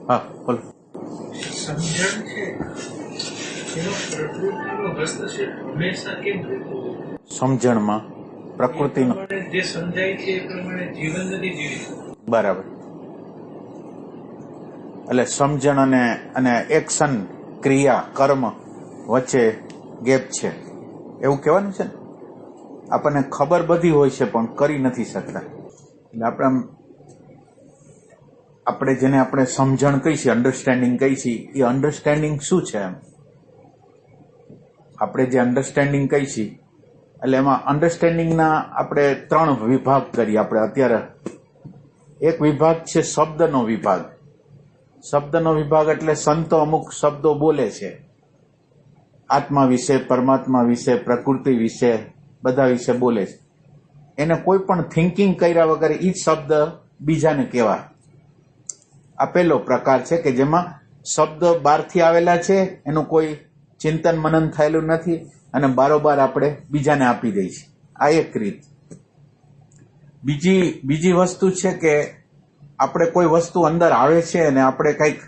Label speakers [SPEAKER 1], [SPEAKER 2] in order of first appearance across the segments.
[SPEAKER 1] હા બોલો.
[SPEAKER 2] સમજણ છે એનો પ્રકૃતિનો હસ્તક્ષેપ હંમેશા કેમ રહેતો હોય?
[SPEAKER 1] સમજણમાં પ્રકૃતિનો
[SPEAKER 2] એ પ્રમાણે જે સમજાય છે એ પ્રમાણે જીવન નથી જીવી શકતું.
[SPEAKER 1] બરાબર. એટલે સમજણ અને એક્શન, ક્રિયા, કર્મ વચ્ચે ગેપ છે એવું કહેવાનું છે ને. આપણને ખબર બધી હોય છે પણ કરી નથી શકતા. એટલે આપણે જેને આપણે સમજણ કહી છીએ, અન્ડરસ્ટેન્ડિંગ કહી છીએ, એ અન્ડરસ્ટેન્ડિંગ શું છે એમ આપણે જે અન્ડરસ્ટેન્ડિંગ કહી છીએ એટલે એમાં અન્ડરસ્ટેન્ડિંગના આપણે 3 વિભાગ કરીએ. આપણે અત્યારે એક વિભાગ છે શબ્દનો વિભાગ. શબ્દનો વિભાગ એટલે સંતો અમુક શબ્દો બોલે છે, આત્મા વિશે, પરમાત્મા વિશે, પ્રકૃતિ વિશે, બધા વિશે બોલે છે. એને કોઈ પણ થિંકિંગ કર્યા વગર એ જ શબ્દ બીજાને કહેવા. આ પહેલો પ્રકાર છે કે જેમાં શબ્દ બહારથી આવેલા છે, એનું કોઈ ચિંતન મનન થયેલું નથી અને બારોબાર આપણે બીજાને આપી દઈએ છીએ. આ એક રીત. બીજી વસ્તુ છે કે આપણે કોઈ વસ્તુ અંદર આવે છે અને આપણે કંઈક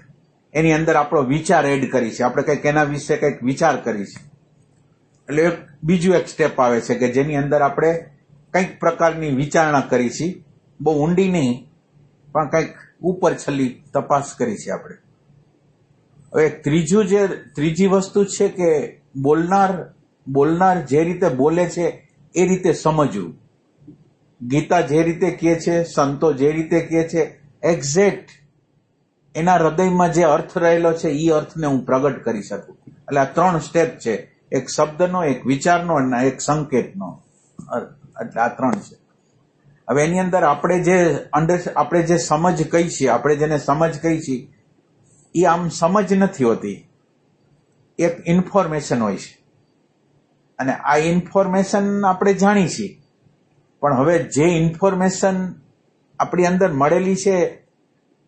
[SPEAKER 1] એની અંદર આપણો વિચાર એડ કરી છે, આપણે કંઈક એના વિશે કંઈક વિચાર કરી છે. એટલે બીજું એક સ્ટેપ આવે છે કે જેની અંદર આપણે કંઈક પ્રકારની વિચારણા કરી છે, બહુ ઊંડી નહીં પણ કંઈક ઉપર છલ્લી તપાસ કરી છે આપણે. હવે ત્રીજી વસ્તુ છે કે બોલનાર જે રીતે બોલે છે એ રીતે સમજવું. ગીતા જે રીતે કહે છે, સંતો જે રીતે કહે છે, એક્ઝેક્ટ એના હૃદયમાં જે અર્થ રહેલો છે એ અર્થને હું પ્રગટ કરી શકું. એટલે આ 3 સ્ટેપ છે, એક શબ્દનો, એક વિચારનો અને એક સંકેતનો. એટલે આ 3 છે. હવે એની અંદર આપણે જે સમજ કહી છીએ, આપણે જેને સમજ કહી છીએ એ આમ સમજ નથી હોતી, એક ઇન્ફોર્મેશન હોય છે અને આ ઇન્ફોર્મેશન આપણે જાણી છીએ. પણ હવે જે ઇન્ફોર્મેશન આપણી અંદર મળેલી છે,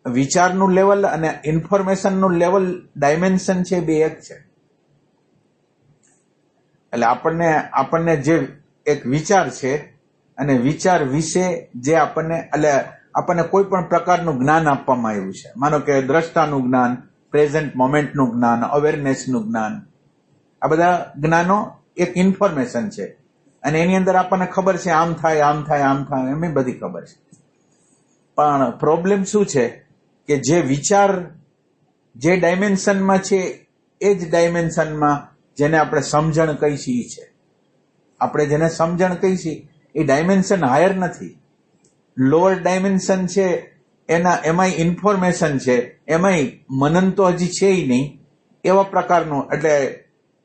[SPEAKER 1] વિચારનું લેવલ અને ઇન્ફોર્મેશનનું લેવલ, ડાયમેન્શન છે, બે એક છે. એટલે આપણને જે એક વિચાર છે અને વિચાર વિશે જે આપણને કોઈ પણ પ્રકારનું જ્ઞાન આપવામાં આવ્યું છે, માનો કે દ્રષ્ટાનું જ્ઞાન, પ્રેઝન્ટ મોમેન્ટનું જ્ઞાન, અવેરનેસનું જ્ઞાન, આ બધા જ્ઞાનો એક ઇન્ફોર્મેશન છે અને એની અંદર આપણને ખબર છે આમ થાય, આમ થાય, આમ થાય, એમ બધી ખબર છે. પણ પ્રોબ્લેમ શું છે કે જે વિચાર જે ડાયમેન્શનમાં છે એ જ ડાયમેન્શનમાં જેને આપણે સમજણ કહી છીએ છે. આપણે જેને સમજણ કહી છીએ એ ડાયમેન્શન હાયર નથી, લોઅર ડાયમેન્શન છે. એમાંય ઇન્ફોર્મેશન છે, એમાંય મનન તો હજી છે નહીં એવા પ્રકારનું. એટલે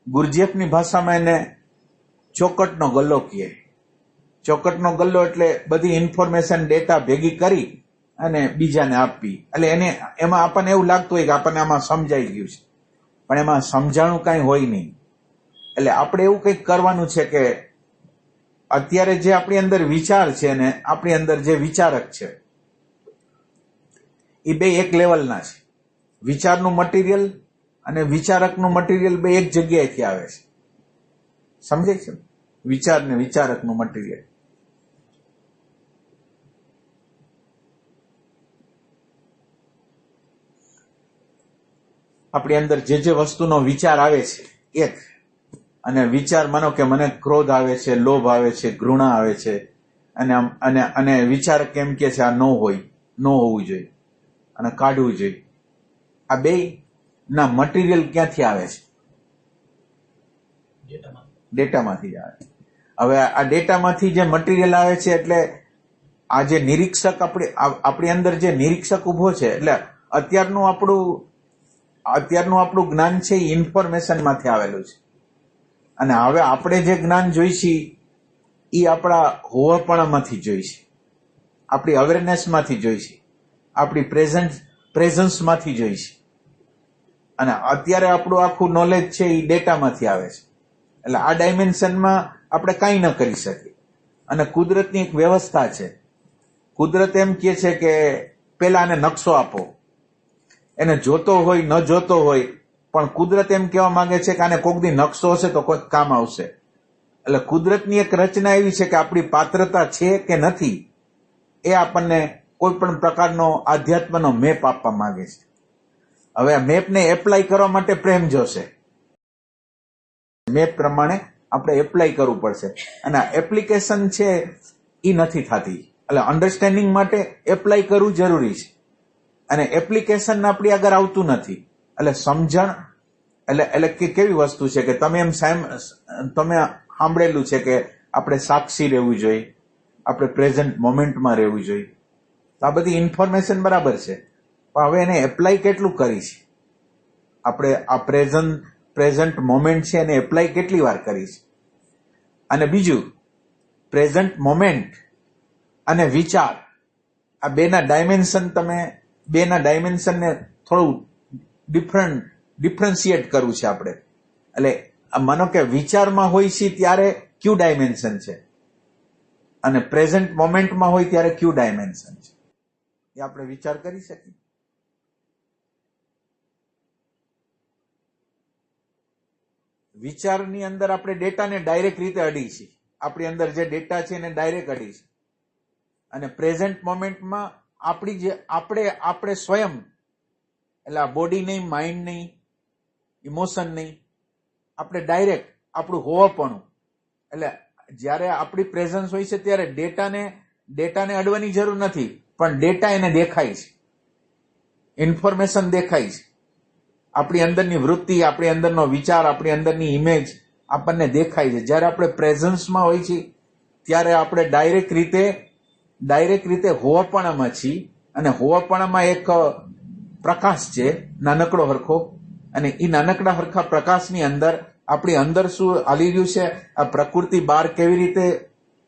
[SPEAKER 1] ગુરજેફની ભાષામાં એને ચોકટનો ગલ્લો કહે. ચોકટનો ગલ્લો એટલે બધી ઇન્ફોર્મેશન, ડેટા ભેગી કરી અને બીજાને આપવી. એટલે એમાં આપણને એવું લાગતું હોય કે આપણને આમાં સમજાઈ ગયું છે, પણ એમાં સમજાણું કાંઈ હોય નહીં. એટલે આપણે એવું કંઈક કરવાનું છે કે અત્યારે જે આપણી અંદર વિચાર છે ને આપણી અંદર જે વિચારક છે એ બે એક લેવલના છે. વિચારનું મટીરિયલ અને વિચારકનું મટીરિયલ બે એક જગ્યાએથી આવે છે. સમજાય છે? વિચાર ને વિચારકનું મટીરિયલ. આપણી અંદર જે વસ્તુનો વિચાર આવે છે એક, અને વિચાર માનો કે મને ક્રોધ આવે છે, લોભ આવે છે, ઘૃણા આવે છે અને વિચાર કેમ કે છે આ ન હોવું જોઈએ અને કાઢવું જોઈએ. આ બે ના મટીરિયલ ક્યાંથી આવે છે? ડેટામાંથી આવે. હવે આ ડેટામાંથી જે મટીરિયલ આવે છે એટલે આ જે નિરીક્ષક આપણી અંદર જે નિરીક્ષક ઉભો છે, એટલે અત્યારનું આપણું જ્ઞાન છે એ ઇન્ફોર્મેશનમાંથી આવેલું છે. અને હવે આપણે જે જ્ઞાન જોઈશી એ આપણા હોવાપણામાંથી જોઈશે, આપણી અવેરનેસમાંથી જોઈશે, આપણી પ્રેઝન્સમાંથી જોઈશે. અને અત્યારે આપણું આખું નોલેજ છે એ ડેટામાંથી આવે છે. એટલે આ ડાયમેન્શનમાં આપણે કાંઈ ન કરી શકીએ. અને કુદરતની એક વ્યવસ્થા છે. કુદરત એમ કહે છે કે પેલા આને નકશો આપો. એને જોતો હોય ન જોતો હોય, પણ કુદરત એમ કહેવા માંગે છે કે આને કોક દી નકશો હશે તો કોઈક કામ આવશે. એટલે કુદરતની એક રચના એવી છે કે આપણી પાત્રતા છે કે નથી એ આપણને કોઈ પણ પ્રકારનો આધ્યાત્મનો મેપ આપવા માંગે છે. હવે આ મેપને એપ્લાય કરવા માટે પ્રેમ જોશે. મેપ પ્રમાણે આપણે એપ્લાય કરવું પડશે અને આ એપ્લિકેશન છે એ નથી થતી. એટલે અન્ડરસ્ટેન્ડિંગ માટે એપ્લાય કરવું જરૂરી છે અને એપ્લિકેશન આપણી આગળ આવતું નથી. એટલે સમજણ એટલે કે કેવી વસ્તુ છે કે તમે તમે સાંભળેલું છે કે આપણે સાક્ષી રહેવું જોઈએ, આપણે પ્રેઝન્ટ મોમેન્ટમાં રહેવું જોઈએ. તો આ બધી ઇન્ફોર્મેશન બરાબર છે, પણ હવે એને એપ્લાય કેટલું કરીશ આપણે? આ પ્રેઝન્ટ મોમેન્ટ છે એને એપ્લાય કેટલી વાર કરીશ? અને બીજું, પ્રેઝન્ટ મોમેન્ટ અને વિચાર, આ બેના ડાયમેન્શનને થોડું ડિફરન્શિએટ કરવું છે આપણે. એટલે માનો કે વિચારમાં હોય છે ત્યારે ક્યુ ડાયમેન્શન છે અને પ્રેઝન્ટ મોમેન્ટમાં હોય ત્યારે ક્યુ ડાયમેન્શન છે, એ આપણે વિચાર કરી શકીએ. વિચારની અંદર આપણે ડેટાને ડાયરેક્ટ રીતે અડી છીએ. આપણી અંદર જે ડેટા છે એને ડાયરેક્ટ અડી છે. અને પ્રેઝન્ટ મોમેન્ટમાં આપણે સ્વયં, એટલે આ બોડી નહીં, માઇન્ડ નહીં, ઇમોશન નહીં, આપણે ડાયરેક્ટ આપણું હોવાપણું, એટલે જ્યારે આપણી પ્રેઝન્સ હોય છે ત્યારે ડેટાને અડવાની જરૂર નથી, પણ ડેટા એને દેખાય છે, ઇન્ફોર્મેશન દેખાય છે. આપણી અંદરની વૃત્તિ, આપણી અંદરનો વિચાર, આપણી અંદરની ઇમેજ આપણને દેખાય છે. જ્યારે આપણે પ્રેઝન્સમાં હોય છીએ ત્યારે આપણે ડાયરેક્ટ રીતે હોવાપણામાં છીએ અને હોવાપણામાં એક પ્રકાશ છે નાનકડો હરખો, અને એ નાનકડા હરખા પ્રકાશની અંદર આપણી અંદર શું હાલી રહ્યું છે, આ પ્રકૃતિ બહાર કેવી રીતે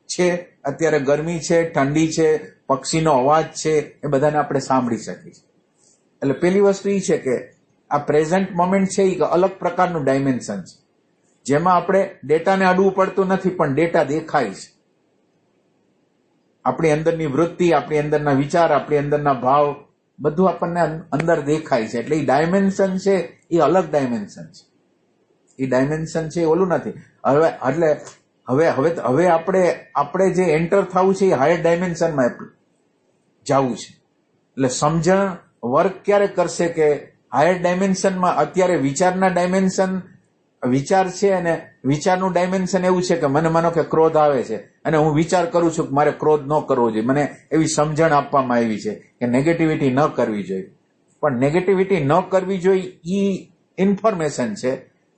[SPEAKER 1] છે, અત્યારે ગરમી છે, ઠંડી છે, પક્ષીનો અવાજ છે, એ બધાને આપણે સાંભળી શકીએ છીએ. એટલે પેલી વસ્તુ એ છે કે આ પ્રેઝન્ટ મોમેન્ટ છે એ અલગ પ્રકારનું ડાયમેન્શન છે, જેમાં આપણે ડેટાને અડવું પડતું નથી, પણ ડેટા દેખાય છે. આપણી અંદરની વૃત્તિ, આપણી અંદરના વિચાર, આપણી અંદરના ભાવ બધું આપણને અંદર દેખાય છે. એટલે એ ડાયમેન્શન છે એ અલગ ડાયમેન્શન છે. એ ડાયમેન્શન છે એ ઓલું નથી. હવે આપણે જે એન્ટર થવું છે એ હાયર ડાયમેન્શનમાં જવું છે. એટલે સમજણ વર્ક ક્યારે કરશે કે હાયર ડાયમેન્શનમાં? અત્યારે વિચાર છે અને વિચારનું ડાયમેન્શન એવું છે કે મને માનો કે ક્રોધ આવે છે અને હું વિચાર કરું છું કે મારે ક્રોધ ન કરવો જોઈએ, મને એવી સમજણ આપવામાં આવી છે કે નેગેટિવિટી ન કરવી જોઈએ. પણ નેગેટિવિટી ન કરવી જોઈએ એ ઇન્ફોર્મેશન છે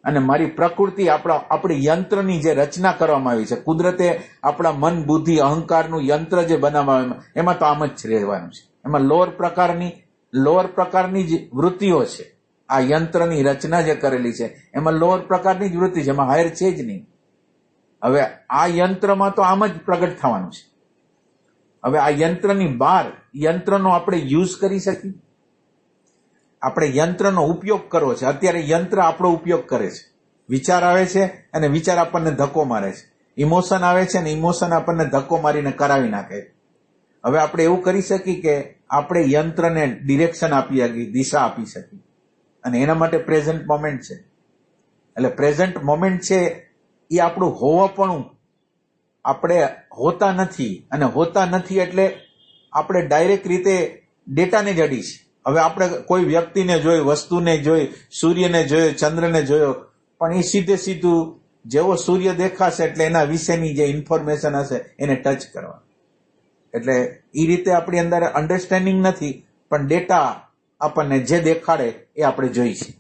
[SPEAKER 1] અને મારી પ્રકૃતિ, આપણી યંત્રની જે રચના કરવામાં આવી છે, કુદરતે આપણા મન, બુદ્ધિ, અહંકારનું યંત્ર જે બનાવવામાં આવ્યું, એમાં તો આમ જ રહેવાનું છે. એમાં લોઅર પ્રકારની જ વૃત્તિઓ છે. આ યંત્રની રચના જે કરેલી છે એમાં લોઅર પ્રકારની જ વૃત્તિ છે, એમાં હાયર છે જ નહીં. હવે આ યંત્રમાં તો આમ જ પ્રગટ થવાનું છે. હવે આ યંત્રની બહાર યંત્રનો આપણે યુઝ કરી શકીએ? આપણે યંત્રનો ઉપયોગ કરવો છે. અત્યારે યંત્ર આપણો ઉપયોગ કરે છે. વિચાર આવે છે અને વિચાર આપણને ધક્કો મારે છે. ઇમોશન આવે છે અને ઇમોશન આપણને ધક્કો મારીને કરાવી નાખે. હવે આપણે એવું કરી શકીએ કે આપણે યંત્રને ડિરેક્શન આપી શકીએ, દિશા આપી શકીએ, અને એના માટે પ્રેઝન્ટ મોમેન્ટ છે. એટલે પ્રેઝન્ટ મોમેન્ટ છે એ આપણું હોવાપણું, આપણે હોતા નથી, અને હોતા નથી એટલે આપણે ડાયરેક્ટ રીતે ડેટાને જ અડી છે. હવે આપણે કોઈ વ્યક્તિને જોઈ, વસ્તુને જોઈ, સૂર્યને જોયો, ચંદ્રને જોયો, પણ એ સીધું જેવો સૂર્ય દેખાશે એટલે એના વિશેની જે ઇન્ફોર્મેશન હશે એને ટચ કરવા. એટલે એ રીતે આપણી અંદર અન્ડરસ્ટેન્ડિંગ નથી, પણ ડેટા આપણને જે દેખાડે એ આપણે જોઈ છે.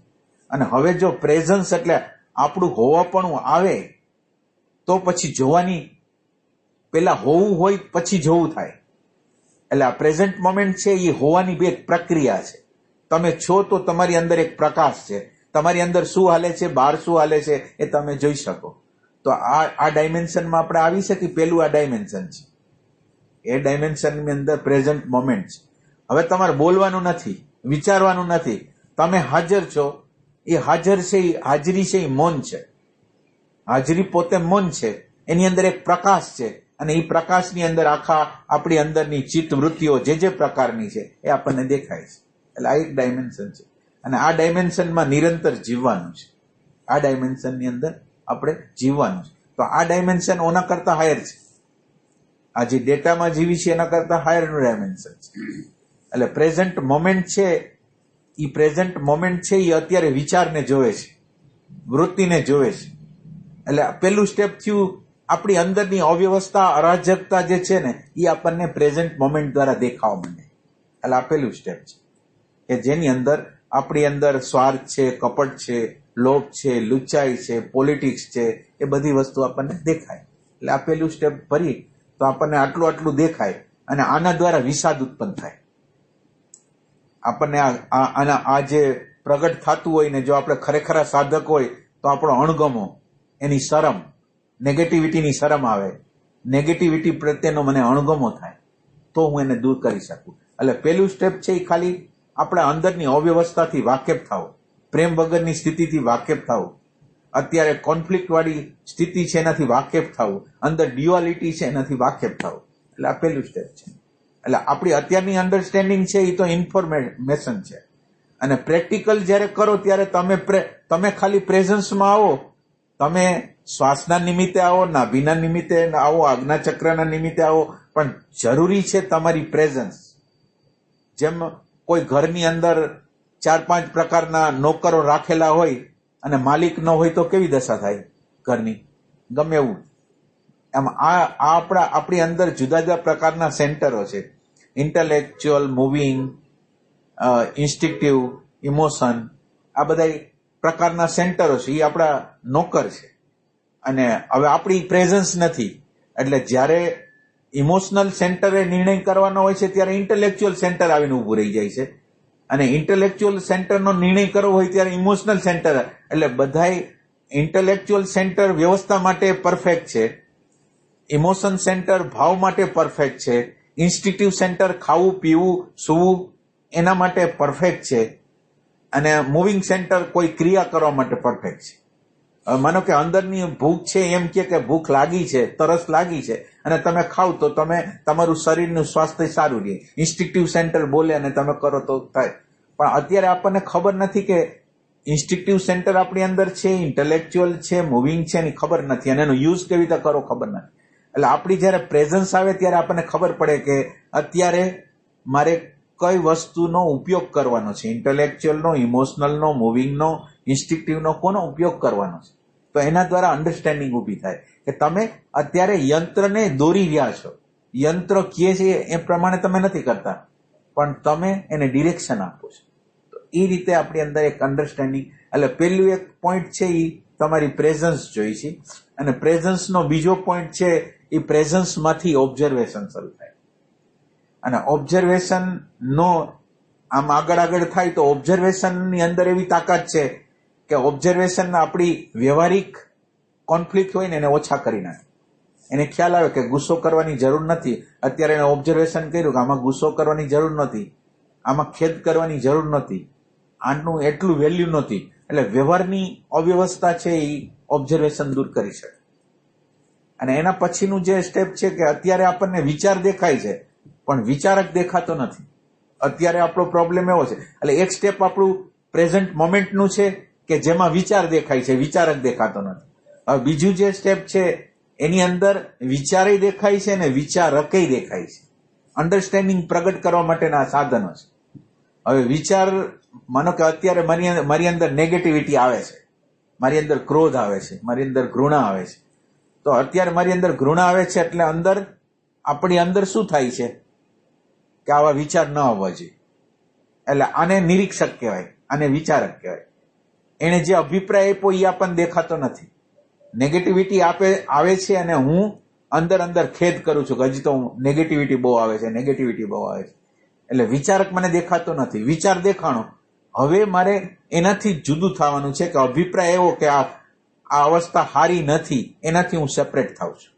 [SPEAKER 1] અને હવે જો પ્રેઝન્સ એટલે આપણું હોવાપણું આવે તો પછી જોવાની, પેલા હોવું હોય પછી જોવું થાય. એટલે આ પ્રેઝન્ટ મોમેન્ટ છે એ હોવાની બે એક પ્રક્રિયા છે. તમે છો તો તમારી અંદર એક પ્રકાશ છે, તમારી અંદર શું હાલે છે, બહાર શું હાલે છે એ તમે જોઈ શકો. તો આ ડાયમેન્શનમાં આપણે આવી શકીએ. પેલું આ ડાયમેન્શન છે, એ ડાયમેન્શનની અંદર પ્રેઝન્ટ મોમેન્ટ છે. હવે તમારે બોલવાનું નથી, વિચારવાનું નથી, તમે હાજર છો. એ હાજર છે, એ હાજરી છે એ મૌન છે. હાજરી પોતે મૌન છે, એની અંદર એક પ્રકાશ છે અને એ પ્રકાશની અંદર આખા આપણી અંદરની ચિત્ત વૃત્તિઓ જે પ્રકારની છે એ આપણને દેખાય છે. એટલે આ એક ડાયમેન્શન છે અને આ ડાયમેન્શનમાં નિરંતર જીવવાનું છે. આ ડાયમેન્શનની અંદર આપણે જીવવાનું છે. તો આ ડાયમેન્શન ઓના કરતા હાયર છે. આ જે ડેટામાં જીવી છે એના કરતા હાયરનું ડાયમેન્શન છે. એટલે પ્રેઝન્ટ મોમેન્ટ છે એ પ્રેઝન્ટ મોમેન્ટ છે એ અત્યારે વિચારને જોવે છે, વૃત્તિને જોવે છે. એટલે પેલું સ્ટેપ થયું આપણી અંદરની અવ્યવસ્થા, અરાજકતા જે છે ને એ આપણને પ્રેઝન્ટ મોમેન્ટ દ્વારા દેખાવા માંડે. એટલે આ પેલું સ્ટેપ છે કે જેની અંદર આપણી અંદર સ્વાર્થ છે, કપટ છે, લોભ છે, લુચ્ચાઈ છે, પોલિટિક્સ છે, એ બધી વસ્તુ આપણને દેખાય. એટલે આ પેલું સ્ટેપ ભરી તો આપણને આટલું દેખાય અને આના દ્વારા વિષાદ ઉત્પન્ન થાય. આપણને આ જે પ્રગટ થતું હોય ને, જો આપણે ખરેખર સાધક હોય તો આપણો અણગમો, એની શરમ, નેગેટિવિટીની શરમ આવે, નેગેટિવિટી પ્રત્યેનો મને અણગમો થાય, તો હું એને દૂર કરી શકું. એટલે પેલું સ્ટેપ છે એ ખાલી આપણા અંદરની અવ્યવસ્થાથી વાકેફ થાવ, પ્રેમ વગરની સ્થિતિથી વાકેફ થાવ, અત્યારે કોન્ફ્લિક્ટ વાળી સ્થિતિ છે એનાથી વાકેફ થવું, અંદર ડ્યુઆલિટી છે એનાથી વાકેફ થવું. એટલે આ પેલું સ્ટેપ છે. એટલે આપણી અત્યારની અન્ડરસ્ટેન્ડિંગ છે એ તો ઇન્ફોર્મેશન છે, અને પ્રેક્ટિકલ જયારે કરો ત્યારે તમે ખાલી પ્રેઝન્સમાં આવો. તમે શ્વાસના નિમિત્તે આવો, નાભીના નિમિત્તે આવો, આજ્ઞાચક્રના નિમિત્તે આવો, પણ જરૂરી છે તમારી પ્રેઝન્સ. જેમ કોઈ ઘરની અંદર 4-5 પ્રકારના નોકરો રાખેલા હોય અને માલિક ન હોય તો કેવી દશા થાય ઘરની, ગમે એવું. એમ આપણી અંદર જુદા જુદા પ્રકારના સેન્ટરો છે, ઇન્ટેલેક્ચ્યુઅલ, મૂવિંગ, ઇન્સ્ટિક્ટિવ, ઇમોશન, આ બધા પ્રકારના સેન્ટરો છે, એ આપણા નોકર છે. અને હવે આપણી પ્રેઝન્સ નથી, એટલે જ્યારે ઇમોશનલ સેન્ટરે નિર્ણય કરવાનો હોય છે ત્યારે ઇન્ટેલેક્ચ્યુઅલ સેન્ટર આવીને ઉભું રહી જાય છે, અને ઇન્ટેલેક્ચ્યુઅલ સેન્ટરનો નિર્ણય કરવો હોય ત્યારે ઇમોશનલ સેન્ટર. એટલે બધાય ઇન્ટેલેક્ચ્યુઅલ સેન્ટર વ્યવસ્થા માટે પરફેક્ટ છે, ઇમોશન સેન્ટર ભાવ માટે પરફેક્ટ છે, ઇન્સ્ટિટ્યુટ સેન્ટર ખાવું, પીવું, સૂવું એના માટે પરફેક્ટ છે, અને મૂવિંગ સેન્ટર કોઈ ક્રિયા કરવા માટે પરફેક્ટ છે. માનો કે અંદરની ભૂખ છે, એમ કે ભૂખ લાગી છે, તરસ લાગી છે, અને તમે ખાવ તો તમારું શરીરનું સ્વાસ્થ્ય સારું રહે. ઇન્સ્ટિક્ટિવ સેન્ટર બોલે અને તમે કરો તો થાય. પણ અત્યારે આપણને ખબર નથી કે ઇન્સ્ટિક્ટિવ સેન્ટર આપણી અંદર છે, ઇન્ટેલેક્ચ્યુઅલ છે, મૂવિંગ છે, એની ખબર નથી, અને એનો યુઝ કેવી રીતે કરો ખબર નથી. એટલે આપણી જયારે પ્રેઝન્સ આવે ત્યારે આપણને ખબર પડે કે અત્યારે મારે કઈ વસ્તુનો ઉપયોગ કરવાનો છે, ઇન્ટેલેક્ચ્યુઅલનો, ઇમોશનલનો, મૂવિંગનો, ઇન્સ્ટિક્ટિવનો, કોનો ઉપયોગ કરવાનો છે. તો એના દ્વારા અન્ડરસ્ટેન્ડિંગ ઊભી થાય કે તમે અત્યારે યંત્રને દોરી રહ્યા છો. યંત્ર કહે છે એ પ્રમાણે તમે નથી કરતા, પણ તમે એને ડિરેક્શન આપો છો. તો એ રીતે આપણી અંદર એક અન્ડરસ્ટેન્ડિંગ. એટલે પેલું એક પોઈન્ટ છે એ તમારી પ્રેઝન્સ જોઈ છે, અને પ્રેઝન્સનો બીજો પોઈન્ટ છે એ પ્રેઝન્સમાંથી ઓબ્ઝર્વેશન શરૂ થાય. અને ઓબ્ઝર્વેશન નો આમ આગળ થાય તો ઓબ્ઝર્વેશનની અંદર એવી તાકાત છે કે ઓબ્ઝર્વેશન આપણી વ્યવહારિક કોન્ફ્લિક્ટ હોય ને એને ઓછા કરી નાખે. એને ખ્યાલ આવે કે ગુસ્સો કરવાની જરૂર નથી. અત્યારે એને ઓબ્ઝર્વેશન કર્યું કે આમાં ગુસ્સો કરવાની જરૂર નથી, આમાં ખેદ કરવાની જરૂર નથી, આનું એટલું વેલ્યુ નથી. એટલે વ્યવહારની અવ્યવસ્થા છે એ ઓબ્ઝર્વેશન દૂર કરી શકે. અને એના પછીનું જે સ્ટેપ છે કે અત્યારે આપણને વિચાર દેખાય છે પણ વિચારક દેખાતો નથી. અત્યારે આપણો પ્રોબ્લેમ એવો છે. એટલે એક સ્ટેપ આપણું પ્રેઝન્ટ મોમેન્ટનું છે કે જેમાં વિચાર દેખાય છે, વિચારક દેખાતો નથી. હવે બીજું જે સ્ટેપ છે એની અંદર વિચારે દેખાય છે અને વિચારકે દેખાય છે. અન્ડરસ્ટેન્ડિંગ પ્રગટ કરવા માટેના સાધનો છે. હવે વિચાર, માનો કે અત્યારે મારી અંદર નેગેટિવિટી આવે છે, મારી અંદર ક્રોધ આવે છે, મારી અંદર ઘૃણા આવે છે. તો અત્યારે મારી અંદર ઘૃણા આવે છે એટલે આપણી અંદર શું થાય છે કે આવા વિચાર ન આવવા જોઈએ. એટલે આને નિરીક્ષક કહેવાય, આને વિચારક કહેવાય. એને જે અભિપ્રાય આપ્યો એ આપણને દેખાતો નથી. નેગેટિવિટી આવે છે અને હું અંદર ખેદ કરું છું કે હજી તો નેગેટિવિટી બહુ આવે છે, નેગેટિવિટી બહુ આવે છે. એટલે વિચારક મને દેખાતો નથી. વિચાર દેખાણો. હવે મારે એનાથી જુદું થવાનું છે કે અભિપ્રાય એવો કે આ અવસ્થા સારી નથી, એનાથી હું સેપરેટ થાઉં છું.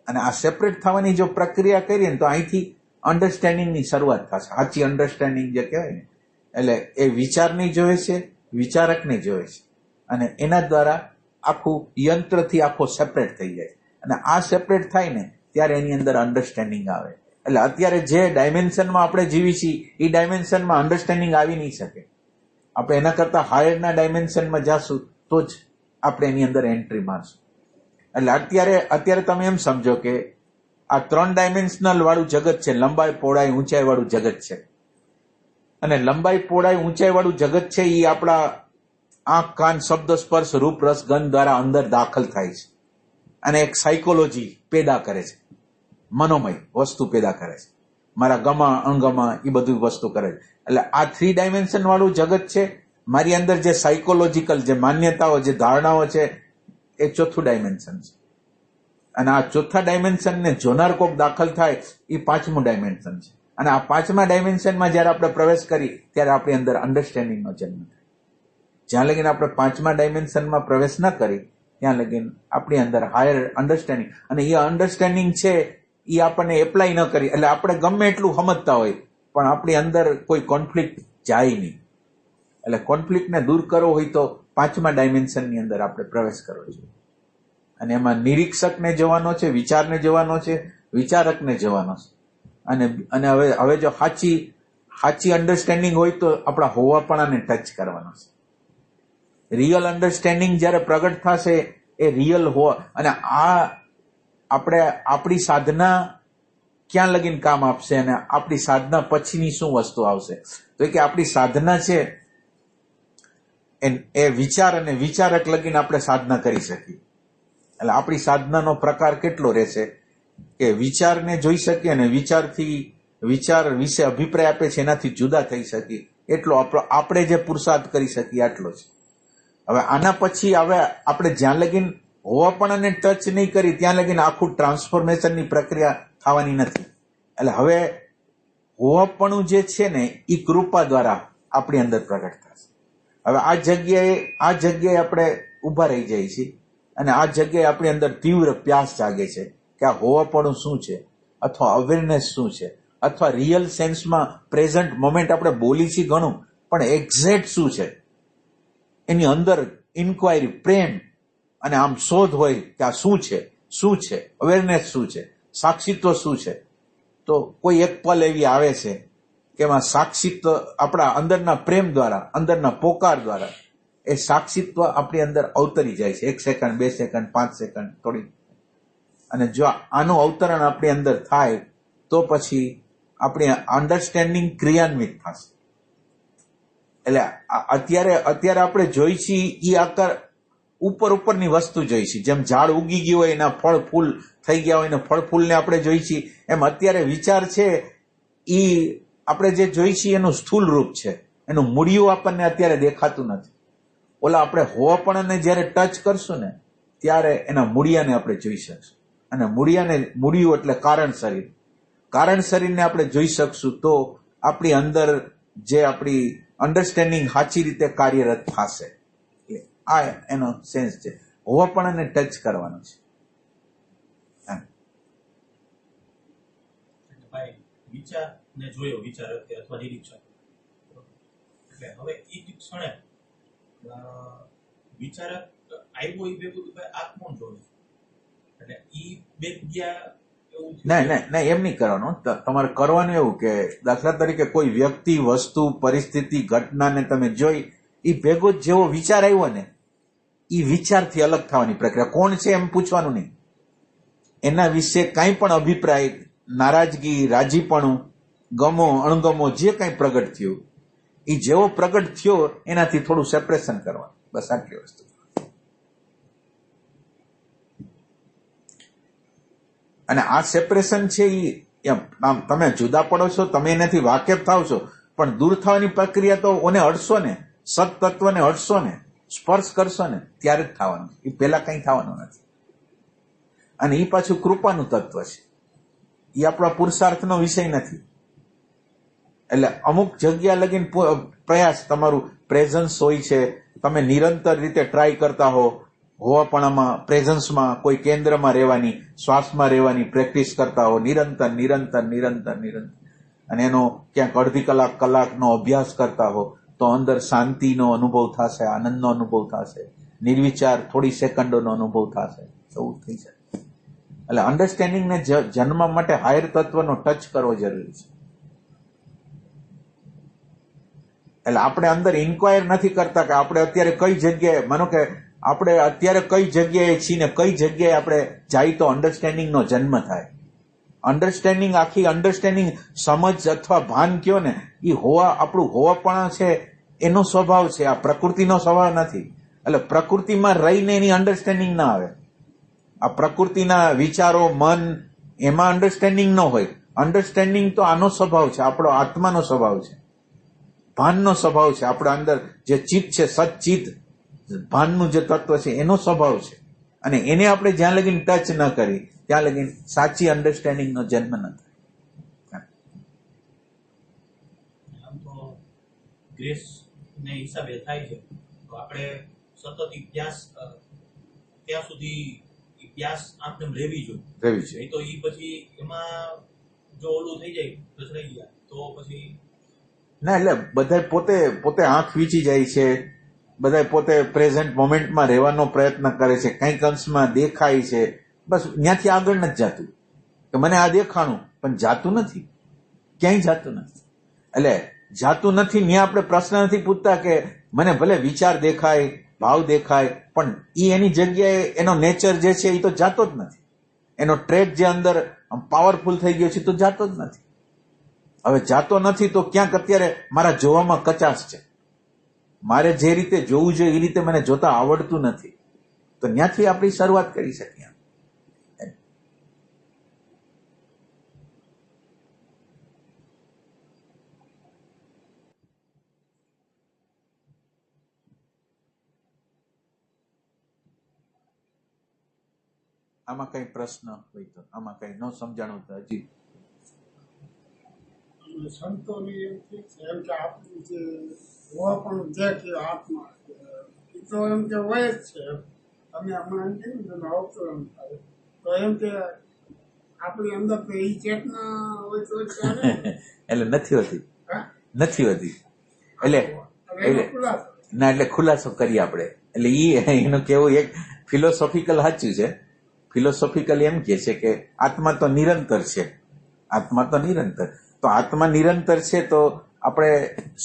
[SPEAKER 1] અને આ સેપરેટ થવાની જો પ્રક્રિયા કરીએ ને તો અહીંથી અન્ડરસ્ટેન્ડિંગની શરૂઆત થશે. સાચી અન્ડરસ્ટેન્ડિંગ જે કહેવાય ને, એટલે એ વિચારની જોવે છે, વિચારકને જોવે છે, અને એના દ્વારા આખું યંત્રથી આખો સેપરેટ થઈ જાય. અને આ સેપરેટ થાય ને ત્યારે એની અંદર અન્ડરસ્ટેન્ડિંગ આવે. એટલે અત્યારે જે ડાયમેન્શનમાં આપણે જીવી છીએ એ ડાયમેન્શનમાં અન્ડરસ્ટેન્ડિંગ આવી નહીં શકે. આપણે એના કરતા હાયરના ડાયમેન્શનમાં જાશું તો જ આપણે એની અંદર એન્ટ્રી મારશું. એટલે અત્યારે તમે એમ સમજો કે આ 3 ડાયમેન્શનલ વાળું જગત છે, લંબાઈ, પહોળાઈ, ઊંચાઈ વાળું જગત છે. અને લંબાઈ પહોળાઈ ઊંચાઈ વાળું જગત છે એ આપણા આંખ કાન શબ્દ સ્પર્શ રૂપ રસ ગંધ દ્વારા અંદર દાખલ થાય છે અને એક સાયકોલોજી પેદા કરે છે, મનોમય વસ્તુ પેદા કરે છે, મારા ગમા અંગમાં એ બધું વસ્તુ કરે છે. એટલે આ 3 ડાયમેન્શન વાળું જગત છે. મારી અંદર જે સાયકોલોજીકલ જે માન્યતાઓ જે ધારણાઓ છે એ 4થું ડાયમેન્શન છે. અને આ 4થા ડાયમેન્શનને જોનાર કોક દાખલ થાય એ 5મું ડાયમેન્શન છે. અને આ 5મા ડાયમેન્શનમાં જયારે આપણે પ્રવેશ કરી ત્યારે આપણી અંદર અન્ડરસ્ટેન્ડિંગનો જન્મ થાય. જ્યાં લગીન આપણે 5મા ડાયમેન્શનમાં પ્રવેશ ન કરી ત્યાં લગીન આપણી અંદર હાયર અન્ડરસ્ટેન્ડિંગ, અને એ અન્ડરસ્ટેન્ડિંગ છે એ આપણને એપ્લાય ન કરી એટલે આપણે ગમે એટલું સમજતા હોય પણ આપણી અંદર કોઈ કોન્ફ્લિક્ટ જાય નહીં. એટલે કોન્ફ્લિક્ટને દૂર કરવો હોય તો 5મા ડાયમેન્શનની અંદર આપણે પ્રવેશ કરવો જોઈએ. અને એમાં નિરીક્ષકને જવાનો છે, વિચારને જવાનો છે, વિચારકને જવાનો છે. અને હવે જો સાચી અન્ડરસ્ટેન્ડિંગ હોય તો આપણા હોવાપણાને ટચ કરવાનો છે. રિયલ અન્ડરસ્ટેન્ડિંગ જયારે પ્રગટ થશે એ રિયલ હોવા. અને આ આપણે આપણી સાધના ક્યાં લગીન કામ આપશે અને આપણી સાધના પછીની શું વસ્તુ આવશે તો કે આપણી સાધના છે એ વિચાર અને વિચારક લગીન આપણે સાધના કરી શકીએ. એટલે આપણી સાધનાનો પ્રકાર કેટલો રહેશે કે વિચારને જોઈ શકીએ અને વિચાર વિશે અભિપ્રાય આપે છે એનાથી જુદા થઈ શકીએ, એટલો આપણે જે પુરુષાર્થ કરી શકીએ આટલો છે. હવે આના પછી હવે આપણે જ્યાં લગીન હોવાપણાને ટચ નહીં કરી ત્યાં લગીન આખું ટ્રાન્સફોર્મેશનની પ્રક્રિયા થવાની નથી. એટલે હવે હોવાપણું જે છે ને એ કૃપા દ્વારા આપણી અંદર પ્રગટ થશે. હવે આ જગ્યાએ આપણે ઉભા રહી જઈએ છીએ અને આ જગ્યાએ આપણી અંદર તીવ્ર પ્યાસ જાગે છે કે આ હોવાપણું શું છે, અથવા અવેરનેસ શું છે, અથવા રિયલ સેન્સમાં પ્રેઝન્ટ મોમેન્ટ આપણે બોલી છીએ ઘણું પણ એક્ઝેક્ટ શું છે, એની અંદર ઇન્ક્વાયરી પ્રેમ અને આમ શોધ હોય કે આ શું છે, અવેરનેસ શું છે, સાક્ષિત્વ શું છે. તો કોઈ એક પલ એવી આવે છે કે એમાં સાક્ષિત્વ આપણા અંદરના પ્રેમ દ્વારા, અંદરના પોકાર દ્વારા એ સાક્ષિત્વ આપણી અંદર અવતરી જાય છે. 1 સેકન્ડ, 2 સેકન્ડ, 5 સેકન્ડ થોડી. અને જો આનું અવતરણ આપણી અંદર થાય તો પછી આપણી અન્ડરસ્ટેન્ડિંગ ક્રિયાન્વિત થશે. એટલે અત્યારે આપણે જોઈ છીએ એ આકાર ઉપરની વસ્તુ જોઈ છીએ. જેમ ઝાડ ઉગી ગયું હોય એના ફળ ફૂલ થઈ ગયા હોય ને ફળ ફૂલને આપણે જોઈ છીએ, એમ અત્યારે વિચાર છે એ આપણે જે જોઈ છીએ એનું સ્થૂલ રૂપ છે, એનું મૂળિયું આપણને અત્યારે દેખાતું નથી. ઓલા આપણે હોવાપણાને જયારે ટચ કરશું ને ત્યારે એના મૂળિયાને આપણે જોઈ શકશું. અને મૂળિયું એટલે કારણ શરીરને આપણે જોઈ શકશું તો આપણી અંદર જે આપણી અન્ડરસ્ટેન્ડિંગ સાચી રીતે કાર્યરત થશે. આ એનો સેન્સ છે, હોવાપણાને ટચ કરવાનો છે.
[SPEAKER 3] વિચારને જોયો વિચારક અથવા નિરીક્ષક, એટલે હવે એ ક્ષણે વિચારક આવ્યો એ ભેગું આ કોણ જોવે, એટલે ઈ બે ગયા એવું
[SPEAKER 1] ના એમ નહીં કરવાનું. તમારે કરવાનું એવું કે દાખલા તરીકે કોઈ વ્યક્તિ, વસ્તુ, પરિસ્થિતિ, ઘટનાને તમે જોઈ એ ભેગો જેવો વિચાર આવ્યો ને એ વિચારથી અલગ થવાની પ્રક્રિયા. કોણ છે એમ પૂછવાનું નહીં, એના વિશે કાંઈ પણ અભિપ્રાય, નારાજગી, રાજીપણું, ગમો અણગમો જે કાંઈ પ્રગટ થયું એ જેવો પ્રગટ થયો એનાથી થોડું સેપરેશન કરવાનું, બસ આટલી વસ્તુ. અને આ સેપરેશન છે એ તમે જુદા પડો છો, તમે એનાથી વાકેફ થાવ છો, પણ દૂર થવાની પ્રક્રિયા તો ઓને અડશો ને, સત્તત્વને અડશો ને, સ્પર્શ કરશો ને ત્યારે જ થવાનું, એ પહેલા કંઈ થવાનું નથી. અને એ પાછું કૃપાનું તત્વ છે, એ આપણા પુરુષાર્થનો વિષય નથી. એટલે અમુક જગ્યા લગીને પ્રયાસ, તમારું પ્રેઝન્સ હોય છે, તમે નિરંતર રીતે ટ્રાય કરતા હોવાપણામાં, પ્રેઝન્સમાં, કોઈ કેન્દ્રમાં રહેવાની, શ્વાસમાં રહેવાની પ્રેક્ટિસ કરતા હો, નિરંતર. અને એનો ક્યાંક અડધી કલાકનો અભ્યાસ કરતા હો તો અંદર શાંતિનો અનુભવ થશે, આનંદનો અનુભવ થશે, નિર્વિચાર થોડી સેકન્ડોનો અનુભવ થશે, એવું થઈ શકે. એટલે અન્ડરસ્ટેન્ડિંગને જન્મવા માટે હાયર તત્વનો ટચ કરવો જરૂરી છે. એટલે આપણે અંદર ઇન્ક્વાયર નથી કરતા કે આપણે અત્યારે કઈ જગ્યાએ, માનો કે આપણે અત્યારે કઈ જગ્યાએ છીએ ને કઈ જગ્યાએ આપણે જાય તો અન્ડરસ્ટેન્ડિંગનો જન્મ થાય. અન્ડરસ્ટેન્ડિંગ, આખી અન્ડરસ્ટેન્ડિંગ, સમજ અથવા ભાન કયો ને, એ આપણું હોવાપણા છે એનો સ્વભાવ છે, આ પ્રકૃતિનો સ્વભાવ નથી. એટલે પ્રકૃતિમાં રહીને એની અન્ડરસ્ટેન્ડિંગ ના આવે. આ પ્રકૃતિના વિચારો, મન, એમાં અન્ડરસ્ટેન્ડિંગ ન હોય. અન્ડરસ્ટેન્ડિંગ તો આનો સ્વભાવ છે, આપણો આત્માનો સ્વભાવ છે, ભાનનો સ્વભાવ છે. આપણા અંદર જે ચિત્ત છે, સચ્ચિત ભાનનું જે તત્વ છે એનો સ્વભાવ છે. અને એને આપણે જ્યાં લગીન ટચ ન કરી ત્યાં લગીન સાચી અન્ડરસ્ટેન્ડિંગનો જન્મ ન થાય.
[SPEAKER 3] આમ તો ગ્રેસ ને હિસાબે થાય છે, તો આપણે સતત અભ્યાસ ત્યાં સુધી અભ્યાસ આપણે લેવી જોઈએ. નહીં તો એ પછી એમાં જો ઓલું થઈ જાય રચડાઈ ગયા તો પછી
[SPEAKER 1] ના, એટલે બધા પોતે આંખ વીંચી જાય છે, બધા પોતે પ્રેઝન્ટ મોમેન્ટમાં રહેવાનો પ્રયત્ન કરે છે, કંઈક અંશમાં દેખાય છે, બસ ત્યાંથી આગળ નથી જાતું. કે મને આ દેખાણું, પણ જાતું નથી, ક્યાંય જાતું નથી. એટલે જાતું નથી, ત્યાં આપણે પ્રશ્ન નથી પૂછતા કે મને ભલે વિચાર દેખાય, ભાવ દેખાય, પણ એની જગ્યાએ એનો નેચર જે છે એ તો જાતો જ નથી. એનો ટ્રેક જે અંદર પાવરફુલ થઈ ગયો છે તો જાતો જ નથી. હવે જાતો નથી તો ક્યાંક અત્યારે મારા જોવામાં કચાશ છે, મારે જે રીતે જોવું જોઈએ એ રીતે મને જોતા આવડતું નથી. તો ત્યાંથી આપણી શરૂઆત કરી શકીએ. આમાં કઈ પ્રશ્ન હોય તો, આમાં કઈ ન સમજાણું તો હજી
[SPEAKER 4] સંતોની એમ કે આપણું જે હોવાપણું જે કે આત્મા એ તો એમ કે હોય જ છે. તમે હમણાં એમ કીધું ને અવતરણ થાય તો એમ કે આપણી અંદર તો એ ચેતના હોય તો ચાલે.
[SPEAKER 1] એટલે નથી હોતી. એટલે
[SPEAKER 4] ખુલાસો
[SPEAKER 1] ના, એટલે ખુલાસો કરીએ આપણે. એટલે એનું કેવું એક ફિલોસોફિકલ સાચું છે. ફિલોસોફિકલ એમ કે છે કે આત્મા તો નિરંતર છે. આત્મા તો નિરંતર, તો આત્મા નિરંતર છે તો આપણે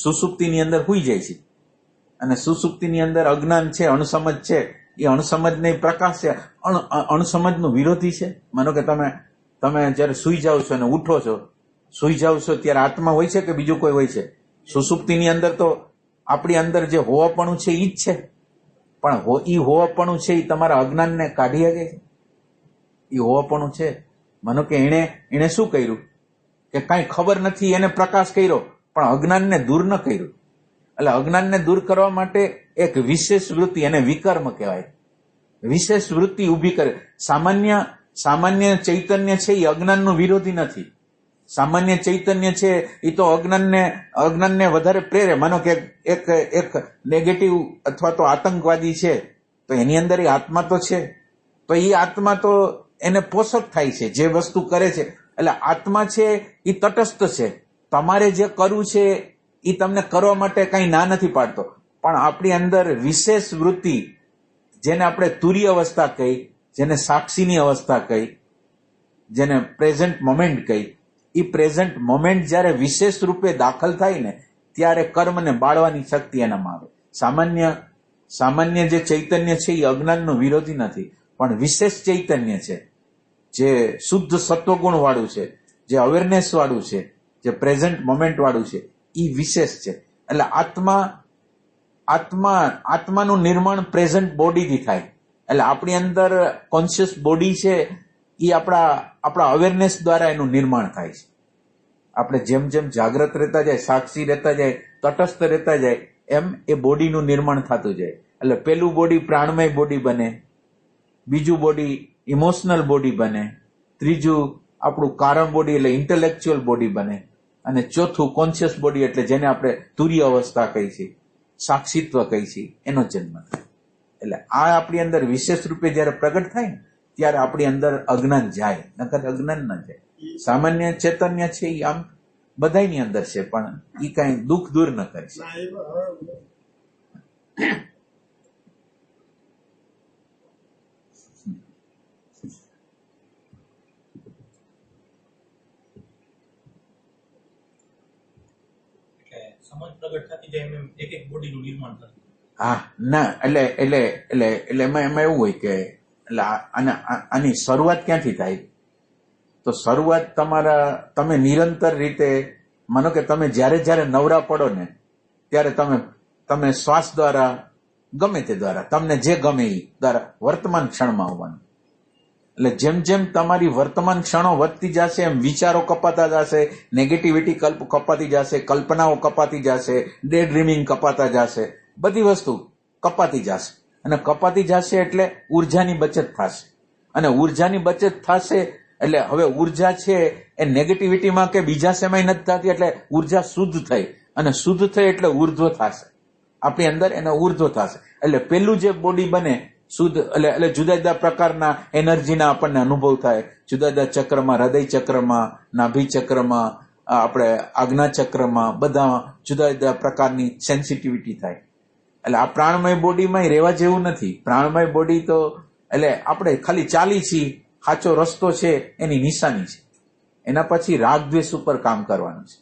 [SPEAKER 1] સુસુપ્તિની અંદર હુઈ જાય છે, અને સુસુપ્તિની અંદર અજ્ઞાન છે, અણુસમજ છે. એ અણુસમજને પ્રકાશ છે, અણુસમજનું વિરોધી છે. માનો કે તમે જયારે સુઈ જાઓ છો અને ઉઠો છો, સુઈ જાઓ છો ત્યારે આત્મા હોય છે કે બીજું કોઈ હોય છે? સુસુપ્તિની અંદર તો આપણી અંદર જે હોવાપણું છે ઈ જ છે, પણ ઈ હોવાપણું છે એ તમારા અજ્ઞાનને કાઢી શકે છે. એ હોવાપણું છે, માનો કે એને શું કર્યું કે કાંઈ ખબર નથી, એને પ્રકાશ કર્યો, પણ અજ્ઞાનને દૂર ન કર્યું. એટલે અજ્ઞાનને દૂર કરવા માટે એક વિશેષ વૃત્તિ, એને વિકર્મ કહેવાય, વિશેષ વૃત્તિ ઊભી કરે. સામાન્ય ચૈતન્ય છે એ અજ્ઞાનનું વિરોધી નથી. સામાન્ય ચૈતન્ય છે એ તો અજ્ઞાનને વધારે પ્રેરે. માનો કે એક નેગેટિવ અથવા તો આતંકવાદી છે, તો એની અંદર એ આત્મા તો છે, તો એ આત્મા તો એને પોષક થાય છે જે વસ્તુ કરે છે. એટલે આત્મા છે એ તટસ્થ છે. તમારે જે કરવું છે એ તમને કરવા માટે કઈ ના નથી પાડતો, પણ આપણી અંદર વિશેષ વૃત્તિ, જેને આપણે તુર્ય અવસ્થા કહી, જેને સાક્ષીની અવસ્થા કહી, જેને પ્રેઝન્ટ મોમેન્ટ કહી, એ પ્રેઝન્ટ મોમેન્ટ જ્યારે વિશેષ રૂપે દાખલ થાય ને ત્યારે કર્મને બાળવાની શક્તિ એનામાં આવે. સામાન્ય જે ચૈતન્ય છે એ અજ્ઞાનનો વિરોધી નથી, પણ વિશેષ ચૈતન્ય છે, જે શુદ્ધ સત્વગુણ વાળું છે, જે અવેરનેસ વાળું છે, જે પ્રેઝન્ટ મોમેન્ટ વાળું છે, એ વિશેષ છે. એટલે આત્માનું નિર્માણ પ્રેઝન્ટ બોડીથી થાય. એટલે આપણી અંદર કોન્શિયસ બોડી છે એ આપણા અવેરનેસ દ્વારા એનું નિર્માણ થાય છે. આપણે જેમ જેમ જાગ્રત રહેતા જાય, સાક્ષી રહેતા જાય, તટસ્થ રહેતા જાય, એમ એ બોડીનું નિર્માણ થતું જાય. એટલે પેલું બોડી પ્રાણમય બોડી બને, બીજું બોડી ઇમોશનલ બોડી બને, ત્રીજું આપણું કારણ બોડી એટલે ઇન્ટેલેક્ચ્યુઅલ બોડી બને, અને ચોથું કોન્શિયસ બોડી એટલે જેને આપણે તુર્ય અવસ્થા કહી છે, સાક્ષીત્વ કહી છે, એનો જન્મ થાય. એટલે આ આપણી અંદર વિશેષ રૂપે જયારે પ્રગટ થાય ને ત્યારે આપણી અંદર અજ્ઞાન જાય, નકર અજ્ઞાન ન જાય. સામાન્ય ચૈતન્ય છે એ આમ બધાની અંદર છે, પણ એ કઈ દુઃખ દૂર ન કરી શકે.
[SPEAKER 3] સમજ પ્રગટ થતી જાય એમ એક એક બોડીનું નિર્માણ થતું.
[SPEAKER 1] હા, ના, એટલે એમાં એવું હોય કે એટલે આની શરૂઆત ક્યાંથી થાય? તો શરૂઆત તમે નિરંતર રીતે માનો કે તમે જ્યારે નવરા પડો ને ત્યારે તમે શ્વાસ દ્વારા ગમે તે દ્વારા તમને જે ગમે એ દ્વારા વર્તમાન ક્ષણમાં આવવાનું. એટલે જેમ જેમ તમારી વર્તમાન ક્ષણો વધતી જશે એમ વિચારો કપાતા જશે, નેગેટિવિટી કપાતી જશે, કલ્પનાઓ કપાતી જશે, ડે ડ્રીમિંગ કપાતા જશે, બધી વસ્તુ કપાતી જશે. અને કપાતી જશે એટલે ઉર્જાની બચત થશે. અને ઉર્જાની બચત થશે એટલે હવે ઉર્જા છે એ નેગેટિવિટીમાં કે બીજા સમય નથી થતી, એટલે ઉર્જા શુદ્ધ થઈ, અને શુદ્ધ થઈ એટલે ઉર્ધ્વ થશે આપણી અંદર, એને ઉર્ધ્વ થશે. એટલે પેલું જે બોડી બને શુદ્ધ, એટલે જુદા જુદા પ્રકારના એનર્જીના આપણને અનુભવ થાય, જુદા જુદા ચક્રમાં, હૃદય ચક્રમાં, નાભી ચક્રમાં, આપણે આજ્ઞા ચક્રમાં, બધા જુદા જુદા પ્રકારની સેન્સિટિવિટી થાય. એટલે આ પ્રાણમય બોડીમાં રહેવા જેવું નથી. પ્રાણમય બોડી તો એટલે આપણે ખાલી ચાલી છીએ, સાચો રસ્તો છે એની નિશાની છે. એના પછી રાગદ્વેષ ઉપર કામ કરવાનું છે.